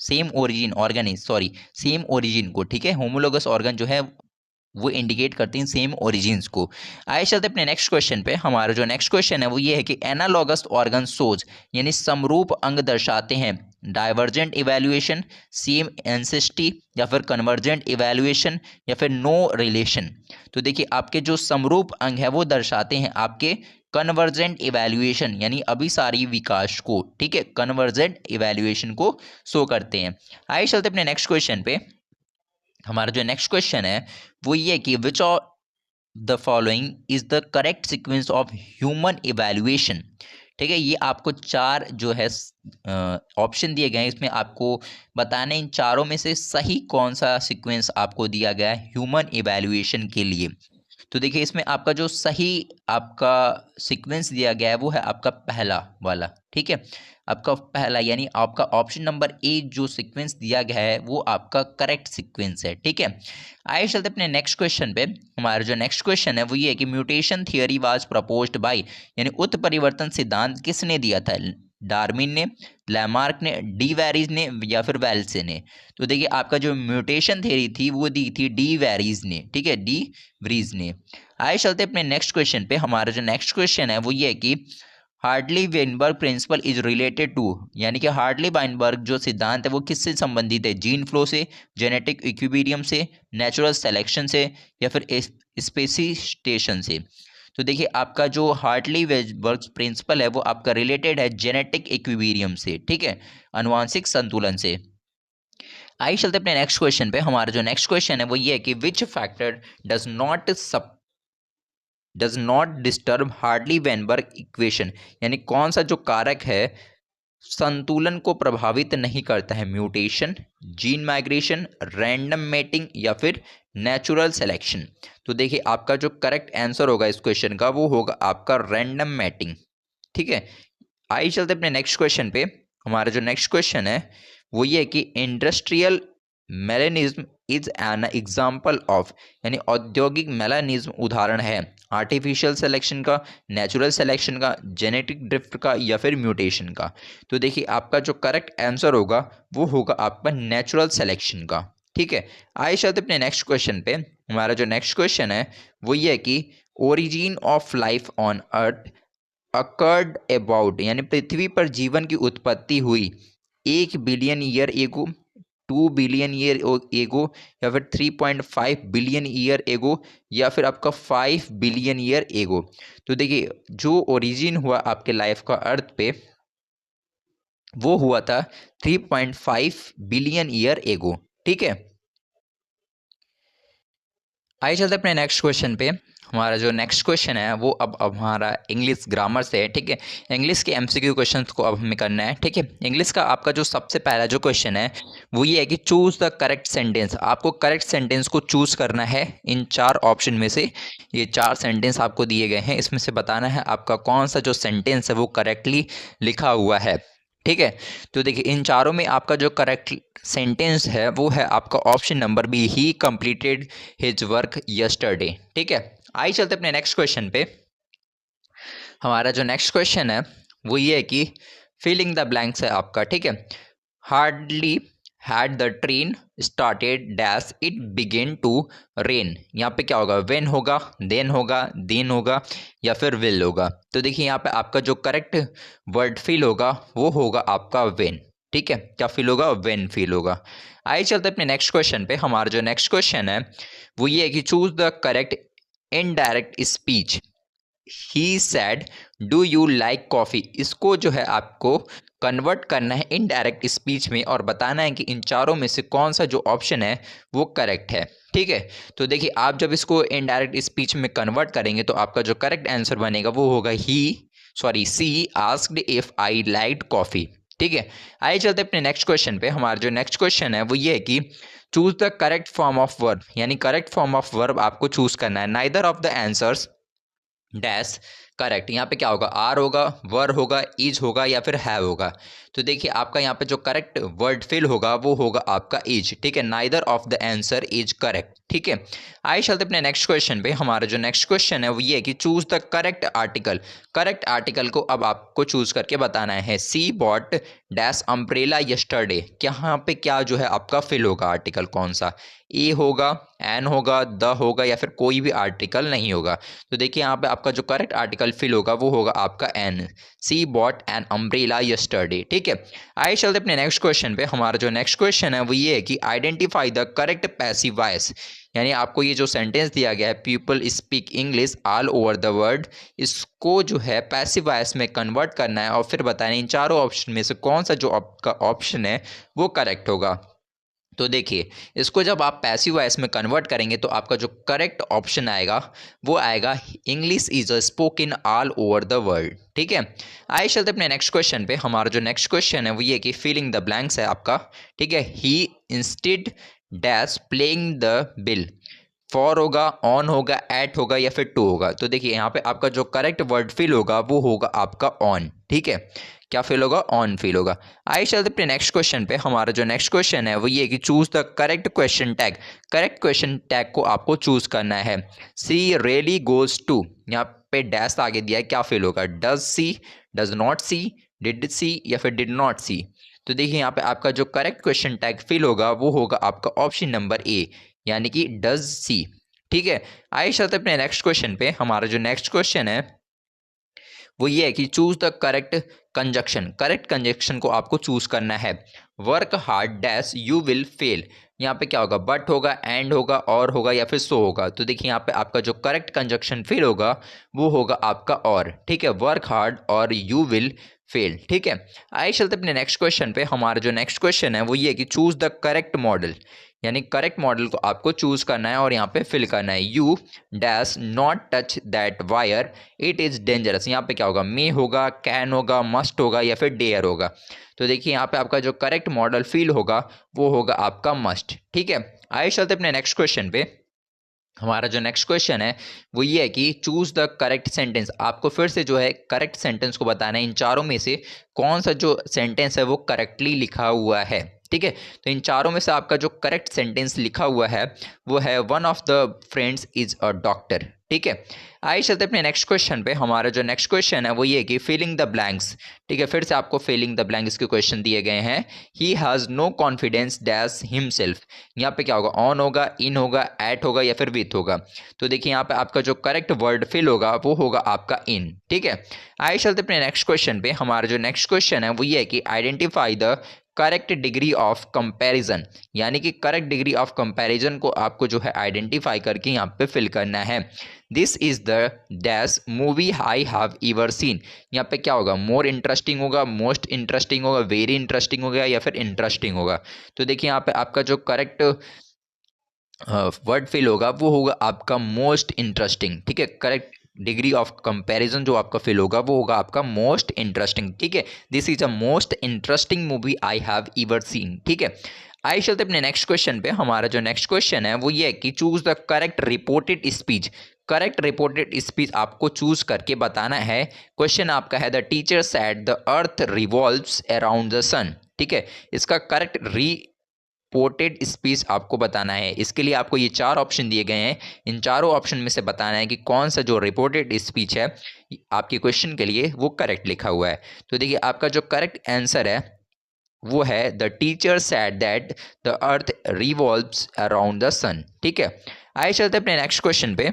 Same origin organ is, sorry, same origin को, ठीक है, होमोलोगस ऑर्गन जो है वो इंडिकेट करती हैं सेम ओरिजिन्स को। आइए चलते अपने नेक्स्ट क्वेश्चन पे। हमारा जो नेक्स्ट क्वेश्चन है वो ये है कि एनालॉगस ऑर्गन सोज, यानी समरूप अंग दर्शाते हैं डाइवर्जेंट इवैल्यूएशन, सेम एंसेस्टी, या फिर कन्वर्जेंट इवैल्यूएशन, या फिर नो रिलेशन? तो देखिए आपके जो समरूप अंग है वो दर्शाते हैं आपके कन्वर्जेंट इवैल्यूएशन, यानी अभिसारी विकास को। ठीक है, कन्वर्जेंट इवैल्यूएशन को शो करते हैं। आइए चलते अपने नेक्स्ट क्वेश्चन पे। हमारा जो नेक्स्ट क्वेश्चन है वो ये कि which of the following is the correct sequence of human evaluation? ठीक है, ये आपको चार जो है ऑप्शन दिए गए हैं, इसमें आपको बताना है इन चारों में से सही कौन सा सीक्वेंस आपको दिया गया है ह्यूमन इवैल्यूएशन के लिए। तो देखिए इसमें आपका जो सही आपका सीक्वेंस दिया गया है वो है आपका पहला वाला, ठीक है। आपका पहला यानी आपका ऑप्शन नंबर ए जो सीक्वेंस दिया गया है वो आपका करेक्ट सीक्वेंस है, ठीक है। आइए चलते अपने नेक्स्ट क्वेश्चन पे। हमारा जो नेक्स्ट क्वेश्चन है वो ये है कि mutation theory was proposed by, यानी उत्परिवर्तन सिद्धांत किसने दिया था? डार्विन ने, लैमार्क ने, डी वेरिज ने या फिर वेल्से ने? तो देखिए आपका जो म्यूटेशन थ्योरी थी वो दी थी डी वेरिज ने, ठीक है, डी व्रीज ने। आइए चलते अपने नेक्स्ट क्वेश्चन पे। हमारा जो नेक्स्ट क्वेश्चन है वो ये है कि Hardy Weinberg principle is related to, यानी कि हार्टली वाइनबर्ग जो सिद्धांत है वो किससे संबंधित है? जीन फ्लो से, जेनेटिक इक्विलिब्रियम से, नेचुरल सिलेक्शन से या फिर स्पेसिस्टेशन से? तो देखिए आपका जो हार्टली वेनबर्ग प्रिंसिपल है वो आपका रिलेटेड है जेनेटिक इक्विलिब्रियम से, ठीक है, अनुवांशिक संतुलन से। आइए चलते अपने नेक्स्ट क्वेश्चन पे। हमारा जो नेक्स्ट क्वेश्चन है वो ये है कि which factor does not disturb Hardy Weinberg equation, यानी कौन सा जो कारक है संतुलन को प्रभावित नहीं करता है? Mutation, gene migration, random mating या फिर नेचुरल सिलेक्शन? तो देखिए आपका जो करेक्ट आंसर होगा इस क्वेश्चन का वो होगा आपका रैंडम मैटिंग, ठीक है। आइए चलते अपने नेक्स्ट क्वेश्चन पे। हमारा जो नेक्स्ट क्वेश्चन है वो ये है कि industrial melanism is an example of, यानी औद्योगिक मेलानिज्म उदाहरण है आर्टिफिशियल सिलेक्शन का, नेचुरल सिलेक्शन का, जेनेटिक ड्रिफ्ट का या फिर म्यूटेशन का? तो देखिए आपका जो करेक्ट आंसर होगा वो होगा आपका नेचुरल सिलेक्शन का, ठीक है। आइए चलते अपने नेक्स्ट क्वेश्चन पे। हमारा जो नेक्स्ट क्वेश्चन है वो ये है कि origin of life on earth occurred about, यानी पृथ्वी पर जीवन की उत्पत्ति हुई 1 billion year ago, 2 billion year ago या फिर 3.5 बिलियन ईयर एगो या फिर आपका 5 बिलियन ईयर एगो? तो देखिए जो ओरिजिन हुआ आपके लाइफ का अर्थ पे वो हुआ था 3.5 बिलियन ईयर एगो, ठीक है। आइए चलते अपने नेक्स्ट क्वेश्चन पे। हमारा जो नेक्स्ट क्वेश्चन है वो अब हमारा इंग्लिश ग्रामर से है, ठीक है। इंग्लिश के एमसीक्यू क्वेश्चंस को अब हमें करना है, ठीक है। इंग्लिश का आपका जो सबसे पहला जो क्वेश्चन है वो ये है कि चूज द करेक्ट सेंटेंस। आपको करेक्ट सेंटेंस को चूज करना है इन 4 ऑप्शन में से। ये 4 सेंटेंस आपको दिए गए हैं, इसमें से बताना है आपका कौन सा जो सेंटेंस है वो करेक्टली लिखा हुआ है, ठीक है। तो देखिए इन चारों में आपका जो करेक्ट सेंटेंस है वो है आपका option number B, he completed his work yesterday, ठीक है। आइए चलते अपने नेक्स्ट क्वेश्चन पे। हमारा जो नेक्स्ट क्वेश्चन है वो ये है कि फिलिंग द ब्लैंक्स है आपका, ठीक है। Hardly had the train started dash it began to rain, यहाँ पे क्या होगा? वेन होगा, देन होगा, दिन होगा या फिर विल होगा? तो देखिए यहाँ पे आपका जो करेक्ट वर्ड फिल होगा वो होगा आपका वेन, ठीक है। क्या फिल होगा? वेन फिल होगा। आइए चलते अपने नेक्स्ट क्वेश्चन पे। हमारा जो नेक्स्ट क्वेश्चन है वो ये है कि choose the correct indirect speech. He sad do you like coffee, इसको जो है आपको कन्वर्ट करना है इनडायरेक्ट स्पीच में और बताना है कि इन चारों में से कौन सा जो ऑप्शन है वो करेक्ट है, ठीक है। तो देखिए आप जब इसको इनडायरेक्ट स्पीच में कन्वर्ट करेंगे तो आपका जो करेक्ट आंसर बनेगा वो होगा C asked if I liked coffee, ठीक है। आइए चलते अपने नेक्स्ट क्वेश्चन पे। हमारा जो नेक्स्ट क्वेश्चन है वो ये है कि choose the correct form of verb, यानी करेक्ट फॉर्म ऑफ वर्ब आपको चूज करना है। Neither of the answers dash correct, यहाँ पे क्या होगा? आर होगा, वर होगा, इज होगा या फिर हैव होगा? तो देखिए आपका यहाँ पे जो करेक्ट वर्ड फिल होगा वो होगा आपका इज, ठीक है। Neither of the answer is correct, ठीक है। आइए चलते अपने नेक्स्ट क्वेश्चन पे। हमारा जो नेक्स्ट क्वेश्चन है वो ये है कि choose the correct article. Correct article को अब आपको चूज करके बताना है। सी बॉट डैश अम्ब्रेला यस्टरडे, यहाँ पे क्या जो है आपका फिल होगा? आर्टिकल कौन सा? ए होगा, एन होगा, द होगा या फिर कोई भी आर्टिकल नहीं होगा? तो देखिए यहाँ पे आपका जो करेक्ट आर्टिकल फिल होगा वो होगा आपका an, she bought an umbrella yesterday, ठीक है। आइए चलते अपने नेक्स्ट क्वेश्चन पे। हमारा जो नेक्स्ट क्वेश्चन है वो ये है कि identify the correct passive voice, यानी आपको ये जो सेंटेंस दिया गया है people speak English all over the world, इसको जो है पैसिव वॉइस में कन्वर्ट करना है और फिर बताना है इन चारों ऑप्शन में से कौन सा जो आपका ऑप्शन है वो करेक्ट होगा। तो देखिए इसको जब आप पैसिव वॉइस में कन्वर्ट करेंगे तो आपका जो करेक्ट ऑप्शन आएगा वो आएगा English is a spoken all over the world, ठीक है। आइए चलते अपने नेक्स्ट क्वेश्चन पे। हमारा जो नेक्स्ट क्वेश्चन है वो ये कि फिलिंग द ब्लैंक्स है आपका, ठीक है। He instead dash playing the bill for होगा, ऑन होगा, एट होगा या फिर टू होगा। तो देखिए यहाँ पे आपका जो करेक्ट वर्ड फिल होगा वो होगा आपका ऑन। ठीक है, क्या फिल होगा? ऑन फिल होगा। आइए चलते अपने नेक्स्ट क्वेश्चन पे। हमारा जो नेक्स्ट क्वेश्चन है वो ये कि choose the correct question tag. Correct question tag को आपको चूज करना है। सी रियली गोज टू, यहाँ पे डैश आगे दिया है, क्या फिल होगा? Does see, does not see, did see या फिर डिड नॉट सी। तो देखिए यहाँ पे आपका जो करेक्ट क्वेश्चन टैग फिल होगा वो होगा आपका ऑप्शन नंबर ए, यानी कि डज सी। ठीक है, आइए चलते अपने नेक्स्ट क्वेश्चन पे। हमारा जो नेक्स्ट क्वेश्चन है वो ये है कि choose the correct conjunction. Correct conjunction को आपको चूज करना है। Work hard dash you will fail, यहाँ पे क्या होगा? बट होगा, एंड होगा, और होगा या फिर सो होगा। तो देखिए यहाँ पे आपका जो करेक्ट कंजक्शन फेल होगा वो होगा आपका और। ठीक है, वर्क हार्ड और यू विल फेल। ठीक है, आइए चलते अपने नेक्स्ट क्वेश्चन पे। हमारा जो नेक्स्ट क्वेश्चन है वो ये है कि चूज द करेक्ट मॉडल, यानी करेक्ट मॉडल को आपको चूज करना है और यहाँ पे फिल करना है। You dash not touch that wire, it is dangerous. यहाँ पे क्या होगा? मे होगा, कैन होगा, मस्ट होगा या फिर डेयर होगा। तो देखिए यहाँ पे आपका जो करेक्ट मॉडल फिल होगा वो होगा आपका मस्ट। ठीक है, आइए चलते अपने नेक्स्ट क्वेश्चन पे। हमारा जो नेक्स्ट क्वेश्चन है वो ये है कि चूज द करेक्ट सेंटेंस। आपको फिर से जो है करेक्ट सेंटेंस को बताना है। इन चारों में से कौन सा जो सेंटेंस है वो करेक्टली लिखा हुआ है। ठीक है, तो इन चारों में से आपका जो करेक्ट सेंटेंस लिखा हुआ है वो है one of the friends is a doctor. ठीक है, आइए चलते अपने नेक्स्ट क्वेश्चन पे। हमारा जो नेक्स्ट क्वेश्चन है वो ये कि फिलिंग द ब्लैंक्स। ठीक है, फिर से आपको फिलिंग द ब्लैंक्स के क्वेश्चन दिए गए हैं। He has no confidence dash himself, यहाँ पे क्या होगा? ऑन होगा, इन होगा, एट होगा या फिर विथ होगा। तो देखिए यहाँ पे आपका जो करेक्ट वर्ड फिल होगा वो होगा आपका इन। ठीक है, आइए चलते अपने नेक्स्ट क्वेश्चन पे। हमारा जो नेक्स्ट क्वेश्चन है वो ये है कि identify the correct degree of comparison, यानी कि करेक्ट डिग्री ऑफ कंपैरिजन को आपको जो है आइडेंटिफाई करके यहाँ पे फिल करना है। This is the dash movie I have ever seen, यहाँ पे क्या होगा? मोर इंटरेस्टिंग होगा, मोस्ट इंटरेस्टिंग होगा, वेरी इंटरेस्टिंग होगा या फिर इंटरेस्टिंग होगा। तो देखिए यहाँ पे आपका जो करेक्ट वर्ड फिल होगा वो होगा आपका मोस्ट इंटरेस्टिंग। ठीक है, करेक्ट डिग्री ऑफ कंपैरिजन जो आपका फिल होगा वो होगा आपका मोस्ट इंटरेस्टिंग। ठीक है, this is a most interesting movie I have ever seen. ठीक है, आइए चलते अपने नेक्स्ट क्वेश्चन पे। हमारा जो नेक्स्ट क्वेश्चन है वो ये है कि choose the correct reported speech. Correct reported speech आपको चूज करके बताना है। क्वेश्चन आपका है the teacher said the earth revolves around the sun. ठीक है, इसका करेक्ट रिपोर्टेड स्पीच आपको बताना है। इसके लिए आपको ये चार ऑप्शन दिए गए हैं। इन चारों ऑप्शन में से बताना है कि कौन सा जो रिपोर्टेड स्पीच है आपके क्वेश्चन के लिए वो करेक्ट लिखा हुआ है। तो देखिए आपका जो करेक्ट आंसर है वो है the teacher said that the earth revolves around the sun. ठीक है, आइए चलते अपने नेक्स्ट क्वेश्चन पे।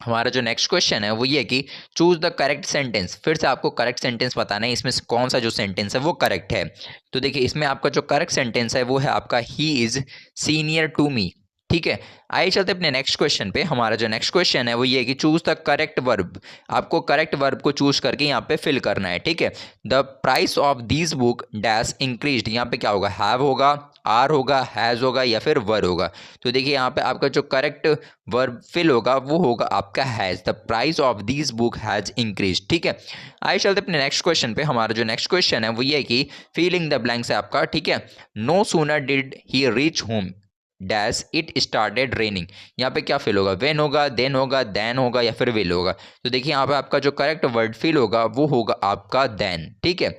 हमारा जो नेक्स्ट क्वेश्चन है वो ये है कि चूज द करेक्ट सेंटेंस। फिर से आपको करेक्ट सेंटेंस बताना है, इसमें से कौन सा जो सेंटेंस है वो करेक्ट है। तो देखिए इसमें आपका जो करेक्ट सेंटेंस है वो है आपका he is senior to me. ठीक है, आइए चलते अपने नेक्स्ट क्वेश्चन पे। हमारा जो नेक्स्ट क्वेश्चन है वो ये है कि चूज द करेक्ट वर्ब। आपको करेक्ट वर्ब को चूज करके यहाँ पे फिल करना है। ठीक है, the price of this book dash increased, यहाँ पे क्या होगा? हैव होगा, आर होगा, हैज़ होगा या फिर वर होगा। तो देखिए यहाँ पे आपका जो करेक्ट वर्ब फिल होगा वो होगा आपका has. The price of this book has increase. ठीक है, आइए चलते अपने नेक्स्ट क्वेश्चन पे। हमारा जो नेक्स्ट क्वेश्चन है वो ये है कि फीलिंग द ब्लैंक्स है आपका। ठीक है, no sooner did he reach home dash it started raining, यहाँ पे क्या फिल होगा? वेन होगा, देन होगा, दैन होगा या फिर विल होगा। तो देखिए यहाँ पे आपका जो करेक्ट वर्ड फिल होगा वो होगा आपका देन। ठीक है,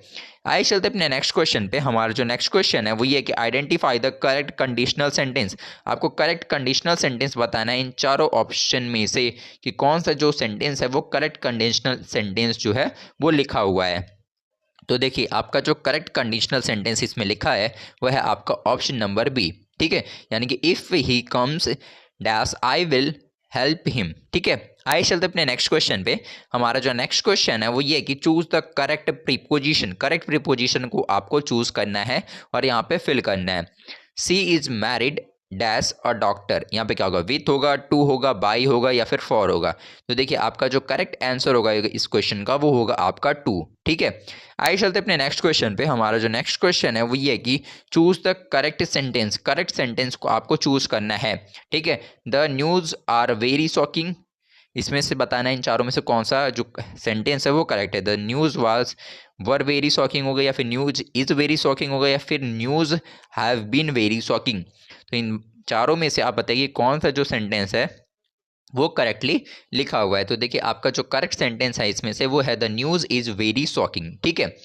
आइए चलते अपने नेक्स्ट क्वेश्चन पे। हमारा जो नेक्स्ट क्वेश्चन है वो ये है कि identify the correct conditional sentence. आपको करेक्ट कंडीशनल सेंटेंस बताना है इन चारों ऑप्शन में से कि कौन सा जो सेंटेंस है वो करेक्ट कंडीशनल सेंटेंस जो है वो लिखा हुआ है। तो देखिए आपका जो करेक्ट कंडीशनल सेंटेंस इसमें लिखा है वह है आपका ऑप्शन नंबर बी। ठीक है, यानी कि if he comes dash I will help him. ठीक है, आइए चलते अपने नेक्स्ट क्वेश्चन पे। हमारा जो नेक्स्ट क्वेश्चन है वो ये है कि choose the correct preposition. Correct preposition को आपको चूज करना है और यहाँ पे फिल करना है। सी इज मैरिड डैश और डॉक्टर, यहाँ पे क्या होगा? विथ होगा, टू होगा, बाई होगा या फिर फॉर होगा। तो देखिए आपका जो करेक्ट आंसर होगा इस क्वेश्चन का वो होगा आपका टू। ठीक है, आइए चलते अपने नेक्स्ट क्वेश्चन पे। हमारा जो नेक्स्ट क्वेश्चन है वो ये है कि choose the correct sentence. Correct sentence को आपको चूज करना है। ठीक है, the news are very shocking, इसमें से बताना है इन चारों में से कौन सा जो सेंटेंस है वो करेक्ट है। The news was were very shocking होगा या फिर न्यूज़ इज़ वेरी शॉकिंग होगा या फिर news have been very shocking. तो इन चारों में से आप बताइए कौन सा जो सेंटेंस है वो करेक्टली लिखा हुआ है। तो देखिए आपका जो करेक्ट सेंटेंस है इसमें से वो है the news is very shocking. ठीक है,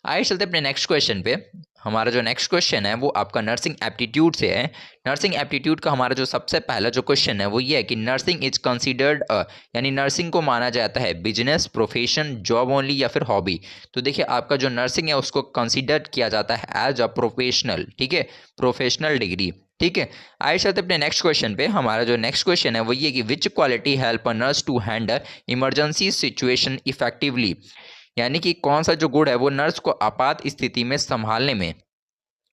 आइए चलते अपने नेक्स्ट क्वेश्चन पे। हमारा जो नेक्स्ट क्वेश्चन है वो आपका नर्सिंग एप्टीट्यूड से है। नर्सिंग एप्टीट्यूड का हमारा जो सबसे पहला जो क्वेश्चन है वो ये है कि नर्सिंग इज कंसीडर्ड यानी नर्सिंग को माना जाता है बिजनेस, प्रोफेशन, जॉब ओनली या फिर हॉबी। तो देखिए आपका जो नर्सिंग है उसको कंसीडर किया जाता है एज अ प्रोफेशनल। ठीक है, प्रोफेशनल डिग्री। ठीक है, आइए चलते अपने नेक्स्ट क्वेश्चन पे। हमारा जो नेक्स्ट क्वेश्चन है वो ये कि which quality help a nurse to handle emergency situation effectively. यानी कि कौन सा जो गुण है वो नर्स को आपात स्थिति में संभालने में,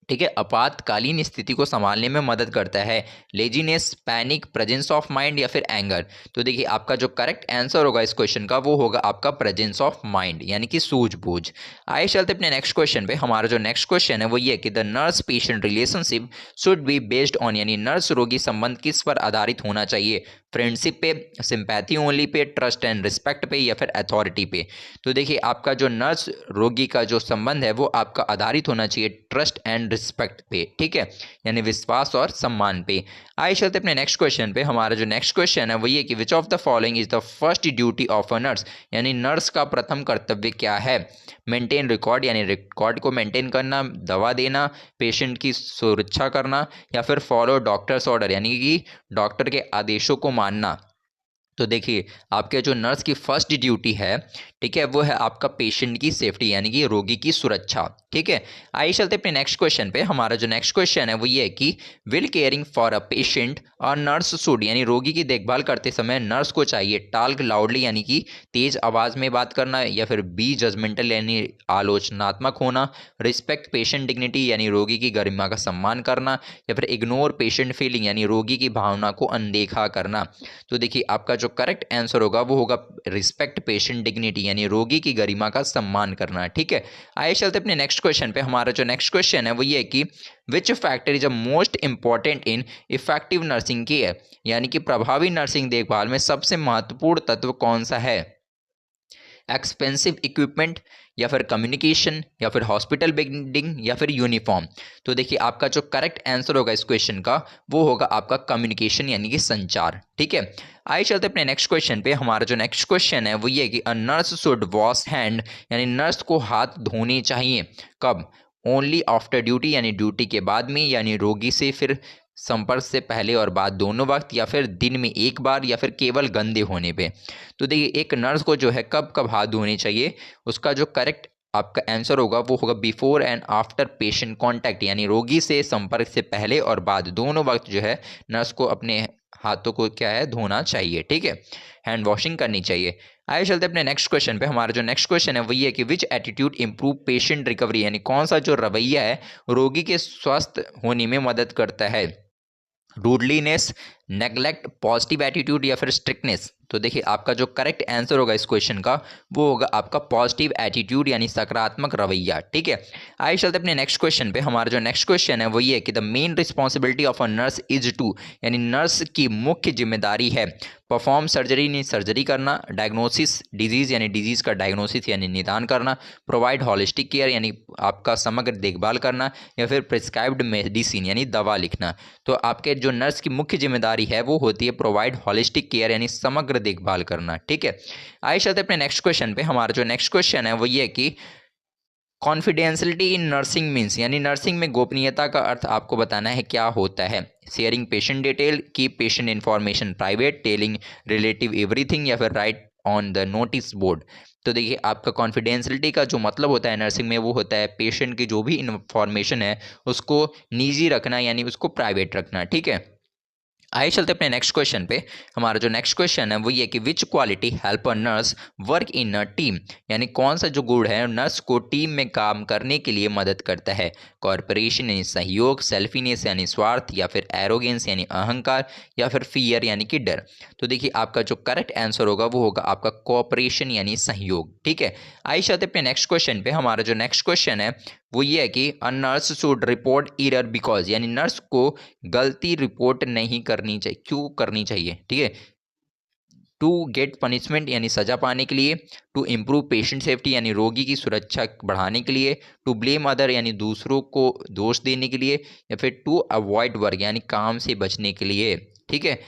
ठीक है, आपातकालीन स्थिति को संभालने में मदद करता है। Laziness, panic, presence of mind या फिर एंगर। तो देखिए आपका जो करेक्ट आंसर होगा इस क्वेश्चन का वो होगा आपका प्रेजेंस ऑफ माइंड यानी कि सूझबूझ। आइए चलते अपने नेक्स्ट क्वेश्चन पे। हमारा जो नेक्स्ट क्वेश्चन है वो ये कि the nurse patient relationship should be based on, यानी नर्स रोगी संबंध किस पर आधारित होना चाहिए। फ्रेंडशिप पे, sympathy only pay, trust and respect पे या फिर अथॉरिटी पे। तो देखिए आपका जो नर्स रोगी का जो संबंध है वो आपका आधारित होना चाहिए ट्रस्ट एंड रिस्पेक्ट पे। ठीक है, यानी विश्वास और सम्मान पे। आइए चलते अपने नेक्स्ट क्वेश्चन पे। हमारा जो नेक्स्ट क्वेश्चन है वो ये कि which of the following is the first duty of a nurse, यानी नर्स का प्रथम कर्तव्य क्या है। मेंटेन रिकॉर्ड, यानी रिकॉर्ड को मेंटेन करना, दवा देना, पेशेंट की सुरक्षा करना या फिर फॉलो डॉक्टर्स ऑर्डर, यानी कि डॉक्टर के आदेशों को मानना। तो देखिए आपके जो नर्स की फर्स्ट ड्यूटी है, ठीक है, वो है आपका पेशेंट की सेफ्टी यानी कि रोगी की सुरक्षा। ठीक है, आइए चलते अपने नेक्स्ट क्वेश्चन पे। हमारा जो नेक्स्ट क्वेश्चन है वो ये है कि will caring for a patient और नर्स शुड, यानी रोगी की देखभाल करते समय नर्स को चाहिए टाल्क लाउडली, यानी कि तेज आवाज में बात करना, या फिर बी जजमेंटल यानी आलोचनात्मक होना, रिस्पेक्ट पेशेंट डिग्निटी यानी रोगी की गरिमा का सम्मान करना, या फिर इग्नोर पेशेंट फीलिंग यानी रोगी की भावना को अनदेखा करना। तो देखिए आपका जो करेक्ट आंसर होगा वो होगा रिस्पेक्ट पेशेंट डिग्निटी यानी रोगी की गरिमा का सम्मान करना। ठीक है, आइए चलते अपने नेक्स्ट क्वेश्चन पे। हमारा जो नेक्स्ट क्वेश्चन है वो ये है कि which factor is a most important in effective nursing care, यानी कि प्रभावी नर्सिंग देखभाल में सबसे महत्वपूर्ण तत्व कौन सा है। एक्सपेंसिव इक्विपमेंट या फिर कम्युनिकेशन या फिर हॉस्पिटल बिल्डिंग या फिर यूनिफॉर्म। तो देखिए आपका जो करेक्ट आंसर होगा इस क्वेश्चन का वो होगा आपका कम्युनिकेशन यानी कि संचार। ठीक है, आइए चलते अपने नेक्स्ट क्वेश्चन पे। हमारा जो नेक्स्ट क्वेश्चन है वो ये है कि a nurse should wash hand, यानी नर्स को हाथ धोने चाहिए कब। ओनली आफ्टर ड्यूटी, यानी ड्यूटी के बाद में, यानी रोगी से फिर संपर्क से पहले और बाद दोनों वक्त, या फिर दिन में एक बार, या फिर केवल गंदे होने पे। तो देखिए एक नर्स को जो है कब कब हाथ धोने चाहिए, उसका जो करेक्ट आपका आंसर होगा वो होगा before and after patient contact, यानी रोगी से संपर्क से पहले और बाद दोनों वक्त जो है नर्स को अपने हाथों को क्या है धोना चाहिए। ठीक है, हैंड वॉशिंग करनी चाहिए। आइए चलते अपने नेक्स्ट क्वेश्चन पे। हमारा जो नेक्स्ट क्वेश्चन है वो ये है कि विच एटीट्यूड इंप्रूव पेशेंट रिकवरी, यानी कौन सा जो रवैया है रोगी के स्वस्थ होने में मदद करता है। रूडलीनेस, नेग्लेक्ट, पॉजिटिव एटीट्यूड या फिर स्ट्रिक्टनेस। तो देखिए आपका जो करेक्ट आंसर होगा इस क्वेश्चन का वो होगा आपका पॉजिटिव एटीट्यूड यानी सकारात्मक रवैया। ठीक है, आइए चलते अपने नेक्स्ट क्वेश्चन पे। हमारा जो नेक्स्ट क्वेश्चन है वो ये है कि the main responsibility of a nurse is to, यानी नर्स की मुख्य जिम्मेदारी है परफॉर्म सर्जरी, यानी सर्जरी करना, डायग्नोसिस डिजीज, यानी डिजीज का डायग्नोसिस यानी निदान करना, प्रोवाइड हॉलिस्टिक केयर, यानी आपका समग्र देखभाल करना, या फिर प्रिस्क्राइब्ड मेडिसिन यानी दवा लिखना। तो आपके जो नर्स की मुख्य जिम्मेदारी है वो होती है प्रोवाइड हॉलिस्टिक केयर यानी समग्र देखभाल करना। ठीक है, आइए चलते अपने नेक्स्ट क्वेश्चन पे। हमारा जो नेक्स्ट क्वेश्चन है वो ये है कि कॉन्फिडेंशियलिटी इन नर्सिंग मीन्स, यानी नर्सिंग में गोपनीयता का अर्थ आपको बताना है क्या होता है। Sharing patient detail, keep patient information private, telling relative everything, या फिर right on the notice board. तो देखिए आपका कॉन्फिडेंशियलिटी का जो मतलब होता है नर्सिंग में वो होता है पेशेंट की जो भी इन्फॉर्मेशन है उसको निजी रखना यानी उसको प्राइवेट रखना। ठीक है, आइए चलते अपने नेक्स्ट क्वेश्चन पे। हमारा जो नेक्स्ट क्वेश्चन है वो ये कि which quality help a nurse work in a team, यानी कौन सा जो गुण है नर्स को टीम में काम करने के लिए मदद करता है। कॉर्पोरेशन यानी सहयोग, सेल्फीनेस यानी स्वार्थ, या फिर एरोगेंस यानी अहंकार, या फिर फियर यानी कि डर। तो देखिए आपका जो करेक्ट आंसर होगा वो होगा आपका कॉर्पोरेशन यानी सहयोग। ठीक है, आइए चलते अपने नेक्स्ट क्वेश्चन पे। हमारा जो नेक्स्ट क्वेश्चन है वो ये है कि a nurse should report error because, यानी नर्स को गलती रिपोर्ट नहीं करनी चाहिए, क्यों करनी चाहिए। ठीक है, टू गेट पनिशमेंट यानी सजा पाने के लिए, टू इम्प्रूव पेशेंट सेफ्टी यानी रोगी की सुरक्षा बढ़ाने के लिए, टू ब्लेम अदर यानी दूसरों को दोष देने के लिए, या फिर टू अवॉइड वर्क यानी काम से बचने के लिए। ठीक है,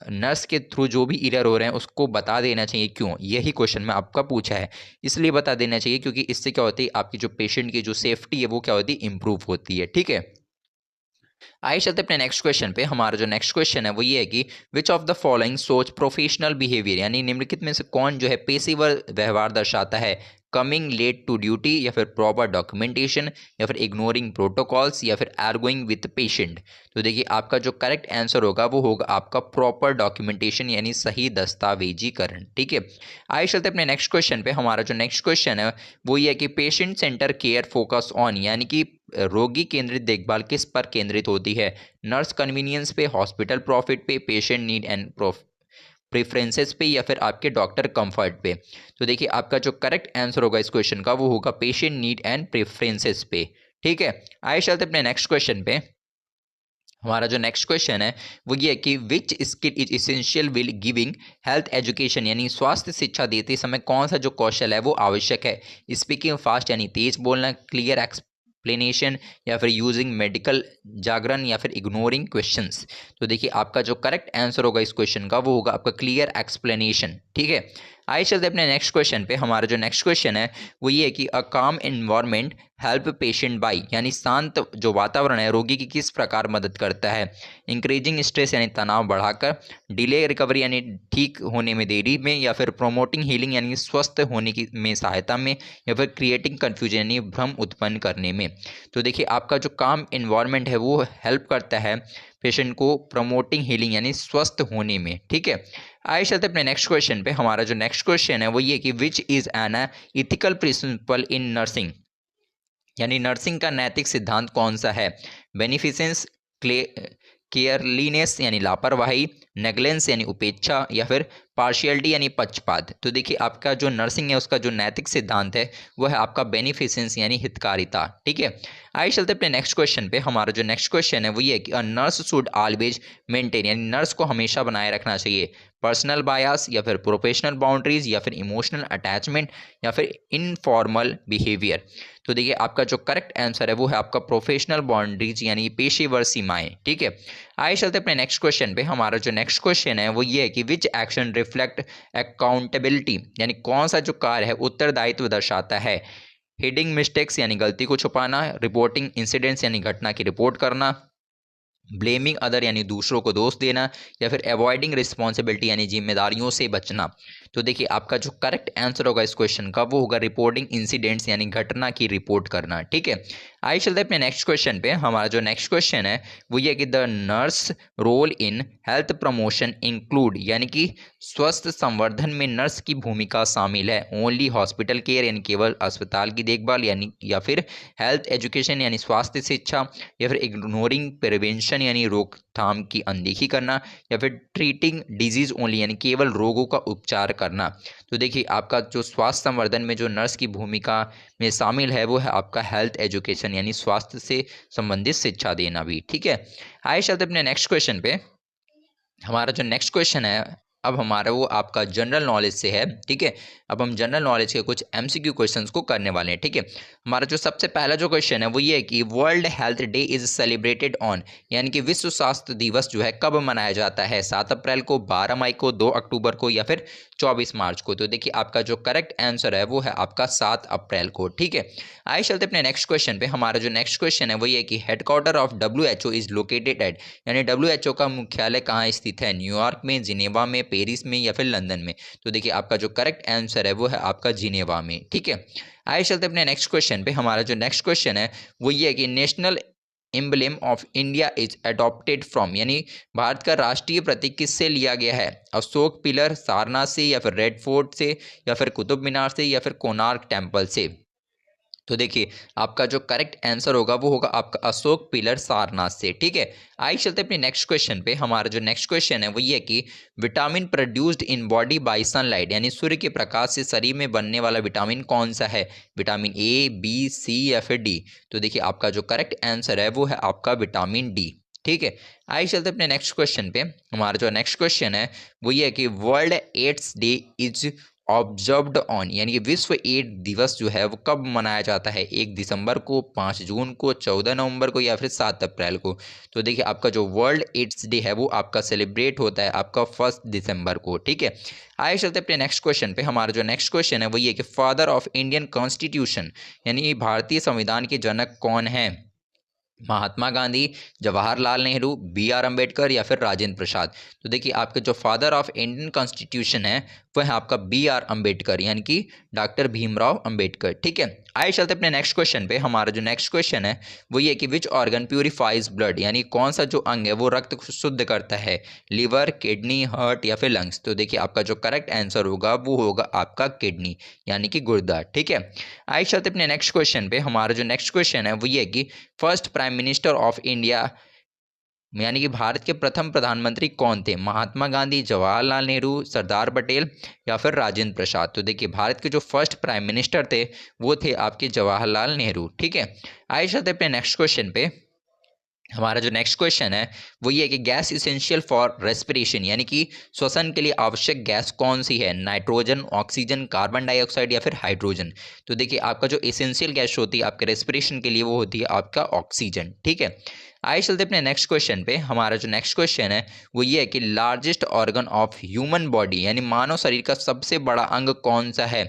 नर्स के थ्रू जो भी एरर हो रहे हैं उसको बता देना चाहिए। क्यों? यही क्वेश्चन में आपका पूछा है, इसलिए बता देना चाहिए क्योंकि इससे क्या होती है, आपकी जो पेशेंट की जो सेफ्टी है वो क्या होती है, इंप्रूव होती है। ठीक है, आइए चलते अपने नेक्स्ट क्वेश्चन पे। हमारा जो नेक्स्ट क्वेश्चन है वो ये है कि विच ऑफ द फॉलोइंग सोच प्रोफेशनल बिहेवियर यानी निम्नलिखित में से कौन जो है पेशेवर व्यवहार दर्शाता है, कमिंग लेट टू ड्यूटी, या फिर प्रॉपर डॉक्यूमेंटेशन, या फिर इग्नोरिंग प्रोटोकॉल्स, या फिर आर्गुइंग विद पेशेंट। तो देखिए आपका जो करेक्ट आंसर होगा वो होगा आपका प्रॉपर डॉक्यूमेंटेशन यानी सही दस्तावेजीकरण। ठीक है, आइए चलते अपने नेक्स्ट क्वेश्चन पे। हमारा जो नेक्स्ट क्वेश्चन है वो ये है कि patient centre care focus on यानी कि रोगी केंद्रित देखभाल किस पर केंद्रित होती है, नर्स कन्वीनियंस पे, हॉस्पिटल प्रॉफिट पे, पेशेंट नीड एंड प्रेफरेंसेस पे, या फिर आपके डॉक्टर कंफर्ट पे। तो देखिए आपका जो करेक्ट आंसर होगा इस क्वेश्चन का वो होगा पेशेंट नीड एंड प्रेफरेंसेस पे। ठीक है, आइए चलते अपने नेक्स्ट क्वेश्चन पे। हमारा जो नेक्स्ट क्वेश्चन है वो ये है कि which skill is essential will giving health education यानी स्वास्थ्य शिक्षा देते समय कौन सा जो कौशल है वो आवश्यक है, स्पीकिंग फास्ट यानी तेज बोलना, क्लियर एक्सप्लेनेशन, या फिर यूजिंग मेडिकल जागरण, या फिर इग्नोरिंग क्वेश्चंस। तो देखिए आपका जो करेक्ट आंसर होगा इस क्वेश्चन का वो होगा आपका क्लियर एक्सप्लेनेशन। ठीक है, आइए चलते अपने नेक्स्ट क्वेश्चन पे। हमारा जो नेक्स्ट क्वेश्चन है वो ये है कि अ काम एनवायरनमेंट हेल्प पेशेंट बाई यानी शांत जो वातावरण है रोगी की किस प्रकार मदद करता है, इंक्रीजिंग स्ट्रेस यानी तनाव बढ़ाकर, डिले रिकवरी यानी ठीक होने में देरी में, या फिर प्रोमोटिंग हीलिंग यानी स्वस्थ होने की में सहायता में, या फिर क्रिएटिंग कन्फ्यूजन यानी भ्रम उत्पन्न करने में। तो देखिए आपका जो काम इन्वायरमेंट है वो हेल्प करता है पेशेंट को प्रमोटिंग हीलिंग यानी स्वस्थ होने में। ठीक है, आइए चलते अपने नेक्स्ट क्वेश्चन पे। हमारा जो नेक्स्ट क्वेश्चन है वो ये कि which is an ethical principle in nursing यानी नर्सिंग का नैतिक सिद्धांत कौन सा है, बेनिफिसेंस, क्ले केयरलीनेस यानी लापरवाही, नेग्लेंस यानी उपेक्षा, या फिर पार्शियलिटी यानी पक्षपात। तो देखिए आपका जो नर्सिंग है उसका जो नैतिक सिद्धांत है वो है आपका बेनिफिसेंस यानी हितकारिता। ठीक है, आइए चलते अपने नेक्स्ट क्वेश्चन पे। हमारा जो नेक्स्ट क्वेश्चन है वो ये है कि a nurse should always maintain यानी नर्स को हमेशा बनाए रखना चाहिए पर्सनल बायास, या फिर प्रोफेशनल बाउंड्रीज, या फिर इमोशनल अटैचमेंट, या फिर इनफॉर्मल बिहेवियर। तो देखिए आपका जो करेक्ट आंसर है वो है आपका प्रोफेशनल बाउंड्रीज यानी पेशेवर सीमाएं। ठीक है, आइए चलते अपने नेक्स्ट क्वेश्चन पे। हमारा जो नेक्स्ट क्वेश्चन है वो ये है कि विच एक्शन रिफ्लेक्ट अकाउंटेबिलिटी यानी कौन सा जो कार्य है उत्तरदायित्व दर्शाता है, हिडिंग मिस्टेक्स यानी गलती को छुपाना, रिपोर्टिंग इंसिडेंट्स यानी घटना की रिपोर्ट करना, ब्लेमिंग अदर यानी दूसरों को दोष देना, या फिर अवॉइडिंग रिस्पॉन्सिबिलिटी यानी जिम्मेदारियों से बचना। तो देखिए आपका जो करेक्ट आंसर होगा इस क्वेश्चन का वो होगा रिपोर्टिंग इंसिडेंट्स यानी घटना की रिपोर्ट करना। ठीक है, आइए चलते हैं अपने नेक्स्ट क्वेश्चन पे। हमारा जो नेक्स्ट क्वेश्चन है वो ये कि the nurse role in health promotion include यानी कि स्वस्थ संवर्धन में नर्स की भूमिका शामिल है ओनली हॉस्पिटल केयर यानी केवल अस्पताल की देखभाल यानी, या फिर हेल्थ एजुकेशन यानी स्वास्थ्य शिक्षा, या फिर इग्नोरिंग प्रिवेंशन यानी रोकथाम की अनदेखी करना, या फिर ट्रीटिंग डिजीज ओनली यानी केवल रोगों का उपचार करना। तो देखिए आपका जो स्वास्थ्य संवर्धन में जो नर्स की भूमिका में शामिल है वो है आपका हेल्थ एजुकेशन यानी स्वास्थ्य से संबंधित शिक्षा देना भी। ठीक है, आइए चलते अपने नेक्स्ट क्वेश्चन पे। हमारा जो नेक्स्ट क्वेश्चन है अब हमारा वो आपका जनरल नॉलेज से है। ठीक है, अब हम जनरल नॉलेज के कुछ एमसीक्यू क्वेश्चंस को करने वाले हैं। ठीक है, हमारा जो सबसे पहला जो क्वेश्चन है वो ये है कि world health day is celebrated on यानी कि विश्व स्वास्थ्य दिवस जो है कब मनाया जाता है, 7 अप्रैल को, 12 मई को, 2 अक्टूबर को, या फिर 24 मार्च को। तो देखिए आपका जो करेक्ट आंसर है वो है आपका 7 अप्रैल को। ठीक है, आइए चलते अपने नेक्स्ट क्वेश्चन पे। हमारा जो नेक्स्ट क्वेश्चन है वो ये कि headquarter of WHO is located at यानी WHO का मुख्यालय कहाँ स्थित है, न्यूयॉर्क में, जिनेवा में, पेरिस में, या फिर लंदन में। तो देखिए आपका जो करेक्ट आंसर है वो है आपका जिनेवा में। ठीक है, आइए चलते अपने नेक्स्ट क्वेश्चन पे। हमारा जो नेक्स्ट क्वेश्चन है वो ये है कि national emblem of India is adopted from यानी भारत का राष्ट्रीय प्रतीक किससे लिया गया है, अशोक पिलर, सारनाथ से, या फिर रेड फोर्ट से, या फिर कुतुब मीनार से, या फिर कोणार्क टेम्पल से। तो देखिए आपका जो करेक्ट आंसर होगा वो होगा आपका अशोक पिलर सारनाथ से। ठीक है, आइए चलते अपने नेक्स्ट क्वेश्चन पे। हमारा जो नेक्स्ट क्वेश्चन है वो ये है कि vitamin produced in body by sunlight यानी सूर्य के प्रकाश से शरीर में बनने वाला विटामिन कौन सा है, विटामिन A, B, C, या फिर D। तो देखिए आपका जो करेक्ट आंसर है वो है आपका विटामिन D। ठीक है। आइए चलते अपने नेक्स्ट क्वेश्चन पे। हमारा जो नेक्स्ट क्वेश्चन है वो ये है कि World AIDS Day is observed on, यानी कि विश्व एड्स दिवस जो है वो कब मनाया जाता है? 1 दिसंबर को, 5 जून को, 14 नवंबर को या फिर 7 अप्रैल को? तो देखिए आपका जो वर्ल्ड एड्स डे है वो आपका सेलिब्रेट होता है आपका 1 दिसंबर को। ठीक है। आइए चलते अपने नेक्स्ट क्वेश्चन पे। हमारा जो नेक्स्ट क्वेश्चन है वो ये कि फादर ऑफ इंडियन कॉन्स्टिट्यूशन, यानी भारतीय संविधान के जनक कौन है? महात्मा गांधी, जवाहरलाल नेहरू, बी आर अम्बेडकर या फिर राजेंद्र प्रसाद? तो देखिए आपके जो फादर ऑफ इंडियन कॉन्स्टिट्यूशन है वह है आपका बी आर अम्बेडकर, यानी कि डॉक्टर भीमराव अम्बेडकर। ठीक है। आइए चलते अपने नेक्स्ट क्वेश्चन पे। हमारा जो नेक्स्ट क्वेश्चन है वो ये कि विच ऑर्गन प्यूरिफाइज ब्लड, यानी कौन सा जो अंग है वो रक्त को शुद्ध करता है? लिवर, किडनी, हार्ट या फिर लंग्स? तो देखिए आपका जो करेक्ट आंसर होगा वो होगा आपका किडनी, यानी कि गुर्दा। ठीक है। आइए चलते अपने नेक्स्ट क्वेश्चन पे। हमारा जो नेक्स्ट क्वेश्चन है वो ये कि first prime minister of India, यानी कि भारत के प्रथम प्रधानमंत्री कौन थे? महात्मा गांधी, जवाहरलाल नेहरू, सरदार पटेल या फिर राजेंद्र प्रसाद? तो देखिए भारत के जो फर्स्ट प्राइम मिनिस्टर थे वो थे आपके जवाहरलाल नेहरू। ठीक है। आइए चलते अपने नेक्स्ट क्वेश्चन पे। हमारा जो नेक्स्ट क्वेश्चन है वो ये है कि गैस इसेंशियल फॉर रेस्पिरेशन, यानी कि श्वसन के लिए आवश्यक गैस कौन सी है? नाइट्रोजन, ऑक्सीजन, कार्बन डाइऑक्साइड या फिर हाइड्रोजन? तो देखिए आपका जो इसेंशियल गैस होती है आपके रेस्पिरेशन के लिए वो होती है आपका ऑक्सीजन। ठीक है। आइए चलते अपने नेक्स्ट क्वेश्चन पे। हमारा जो नेक्स्ट क्वेश्चन है वो ये है कि largest organ of human body, यानी मानव शरीर का सबसे बड़ा अंग कौन सा है?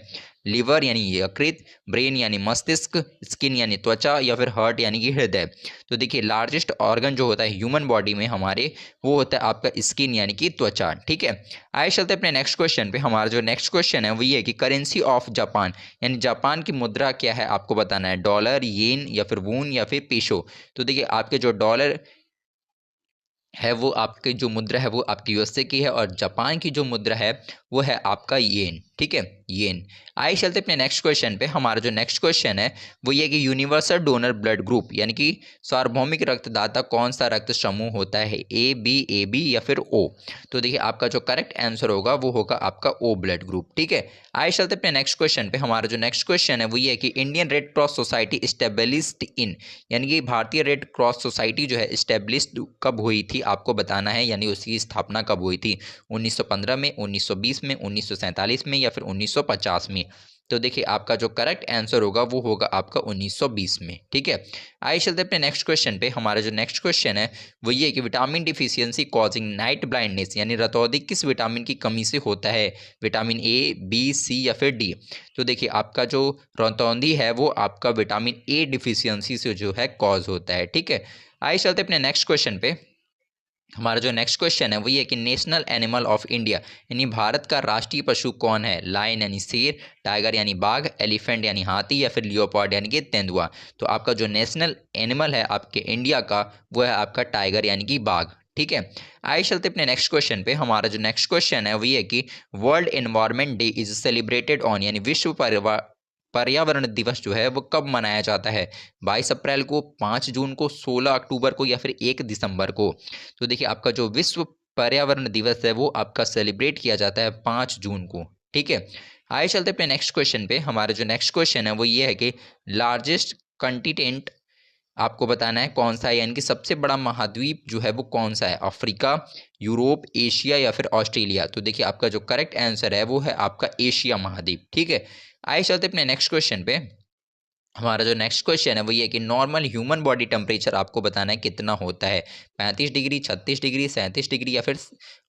लिवर यानी यकृत, ब्रेन यानी मस्तिष्क, स्किन यानी त्वचा या फिर हार्ट यानी कि हृदय? तो देखिए लार्जेस्ट ऑर्गन जो होता है ह्यूमन बॉडी में हमारे वो होता है आपका स्किन यानी कि त्वचा। ठीक है। आइए चलते अपने नेक्स्ट क्वेश्चन पे। हमारा जो नेक्स्ट क्वेश्चन है वो ये है कि करेंसी ऑफ जापान, यानी जापान की मुद्रा क्या है आपको बताना है? डॉलर, येन या फिर वून या फिर पेशो? तो देखिए आपके जो डॉलर है वो आपकी जो मुद्रा है वो आपकी यूएसए की है, और जापान की जो मुद्रा है वो है आपका येन। ठीक है, येन। आइए चलते अपने नेक्स्ट क्वेश्चन पे। हमारा जो नेक्स्ट क्वेश्चन है वो ये कि यूनिवर्सल डोनर ब्लड ग्रुप, यानी कि सार्वभौमिक रक्तदाता कौन सा रक्त समूह होता है? ए बी या फिर ओ? तो देखिए आपका जो करेक्ट आंसर होगा वो होगा आपका ओ ब्लड ग्रुप। ठीक है। आइए चलते अपने नेक्स्ट क्वेश्चन पे। हमारा जो नेक्स्ट क्वेश्चन है वो ये है कि Indian Red Cross Society established in, यानी कि भारतीय रेड क्रॉस सोसाइटी जो है स्टेब्लिश्ड कब हुई थी आपको बताना है, यानी उसकी स्थापना कब हुई थी? 1915 में, 1920 में, 1947 में या फिर 1950 में? तो देखिए आपका जो करेक्ट आंसर होगा वो होगा आपका 1920 में। ठीक है। आइए चलते अपने नेक्स्ट क्वेश्चन पे। हमारा जो नेक्स्ट क्वेश्चन है वो ये कि vitamin deficiency causing night blindness, यानी रतौंधी किस विटामिन की कमी से होता है? विटामिन ए, बी, सी या फिर डी? तो देखिए आपका जो रतौंधी है वो आपका विटामिन ए डिफिशियंसी से जो है कॉज होता है। ठीक है। आइए चलते अपने नेक्स्ट क्वेश्चन पे। हमारा जो नेक्स्ट क्वेश्चन है वो ये कि नेशनल एनिमल ऑफ इंडिया, यानी भारत का राष्ट्रीय पशु कौन है? लायन यानी शेर, टाइगर यानी बाघ, एलिफेंट यानी हाथी या फिर लियोपार्ड यानी कि तेंदुआ? तो आपका जो नेशनल एनिमल है आपके इंडिया का वो है आपका टाइगर यानी कि बाघ। ठीक है। आइए चलते अपने नेक्स्ट क्वेश्चन पे। हमारा जो नेक्स्ट क्वेश्चन है वो ये कि world environment day is celebrated on, यानी विश्व पर्यावरण दिवस जो है वो कब मनाया जाता है? 22 अप्रैल को, 5 जून को, 16 अक्टूबर को या फिर 1 दिसंबर को? तो देखिए आपका जो विश्व पर्यावरण दिवस है वो आपका सेलिब्रेट किया जाता है 5 जून को। ठीक है। आइए चलते अपने नेक्स्ट क्वेश्चन पे। हमारा जो नेक्स्ट क्वेश्चन है वो ये है कि लार्जेस्ट कंटिनेंट आपको बताना है कौन सा है, यानी कि सबसे बड़ा महाद्वीप जो है वो कौन सा है? अफ्रीका, यूरोप, एशिया या फिर ऑस्ट्रेलिया? तो देखिए आपका जो करेक्ट आंसर है वो है आपका एशिया महाद्वीप। ठीक है। आइए चलते अपने नेक्स्ट क्वेश्चन पे। हमारा जो नेक्स्ट क्वेश्चन है वो ये कि नॉर्मल ह्यूमन बॉडी टेम्परेचर आपको बताना है कितना होता है? 35 डिग्री, 36 डिग्री, 37 डिग्री या फिर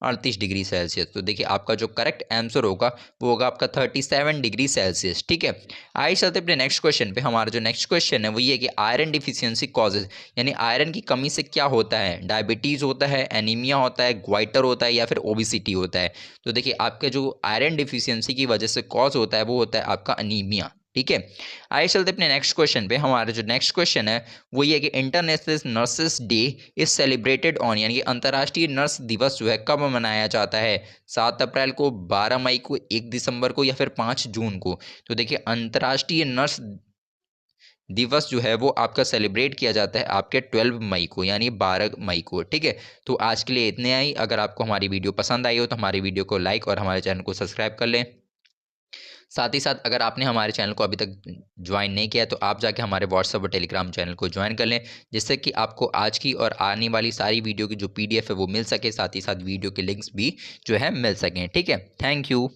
38 डिग्री सेल्सियस? तो देखिए आपका जो करेक्ट आंसर होगा वो होगा आपका 37 डिग्री सेल्सियस। ठीक है। आइए चलते अपने नेक्स्ट क्वेश्चन पे। हमारा जो नेक्स्ट क्वेश्चन है वो ये कि आयरन डिफिशियंसी कॉजेज, यानी आयरन की कमी से क्या होता है? डायबिटीज़ होता है, एनीमिया होता है, ग्वाइटर होता है या फिर ओबिसिटी होता है? तो देखिए आपके जो आयरन डिफिशियंसी की वजह से कॉज होता है वो होता है आपका अनीमिया। ठीक है। आइए चलते अपने नेक्स्ट क्वेश्चन पे। हमारा जो नेक्स्ट क्वेश्चन है वो ये कि international nurses day is celebrated on, यानी कि अंतर्राष्ट्रीय नर्स दिवस जो है कब मनाया जाता है? 7 अप्रैल को, 12 मई को, 1 दिसंबर को या फिर 5 जून को? तो देखिए अंतर्राष्ट्रीय नर्स दिवस जो है वो आपका सेलिब्रेट किया जाता है आपके 12 मई को, यानी 12 मई को। ठीक है। तो आज के लिए इतने ही। अगर आपको हमारी वीडियो पसंद आई हो तो हमारी वीडियो को लाइक और हमारे चैनल को सब्सक्राइब कर लें। साथ ही साथ अगर आपने हमारे चैनल को अभी तक ज्वाइन नहीं किया है तो आप जाके हमारे व्हाट्सएप और टेलीग्राम चैनल को ज्वाइन कर लें, जिससे कि आपको आज की और आने वाली सारी वीडियो की जो PDF है वो मिल सके, साथ ही साथ वीडियो के लिंक्स भी जो है मिल सकें। ठीक है, थैंक यू।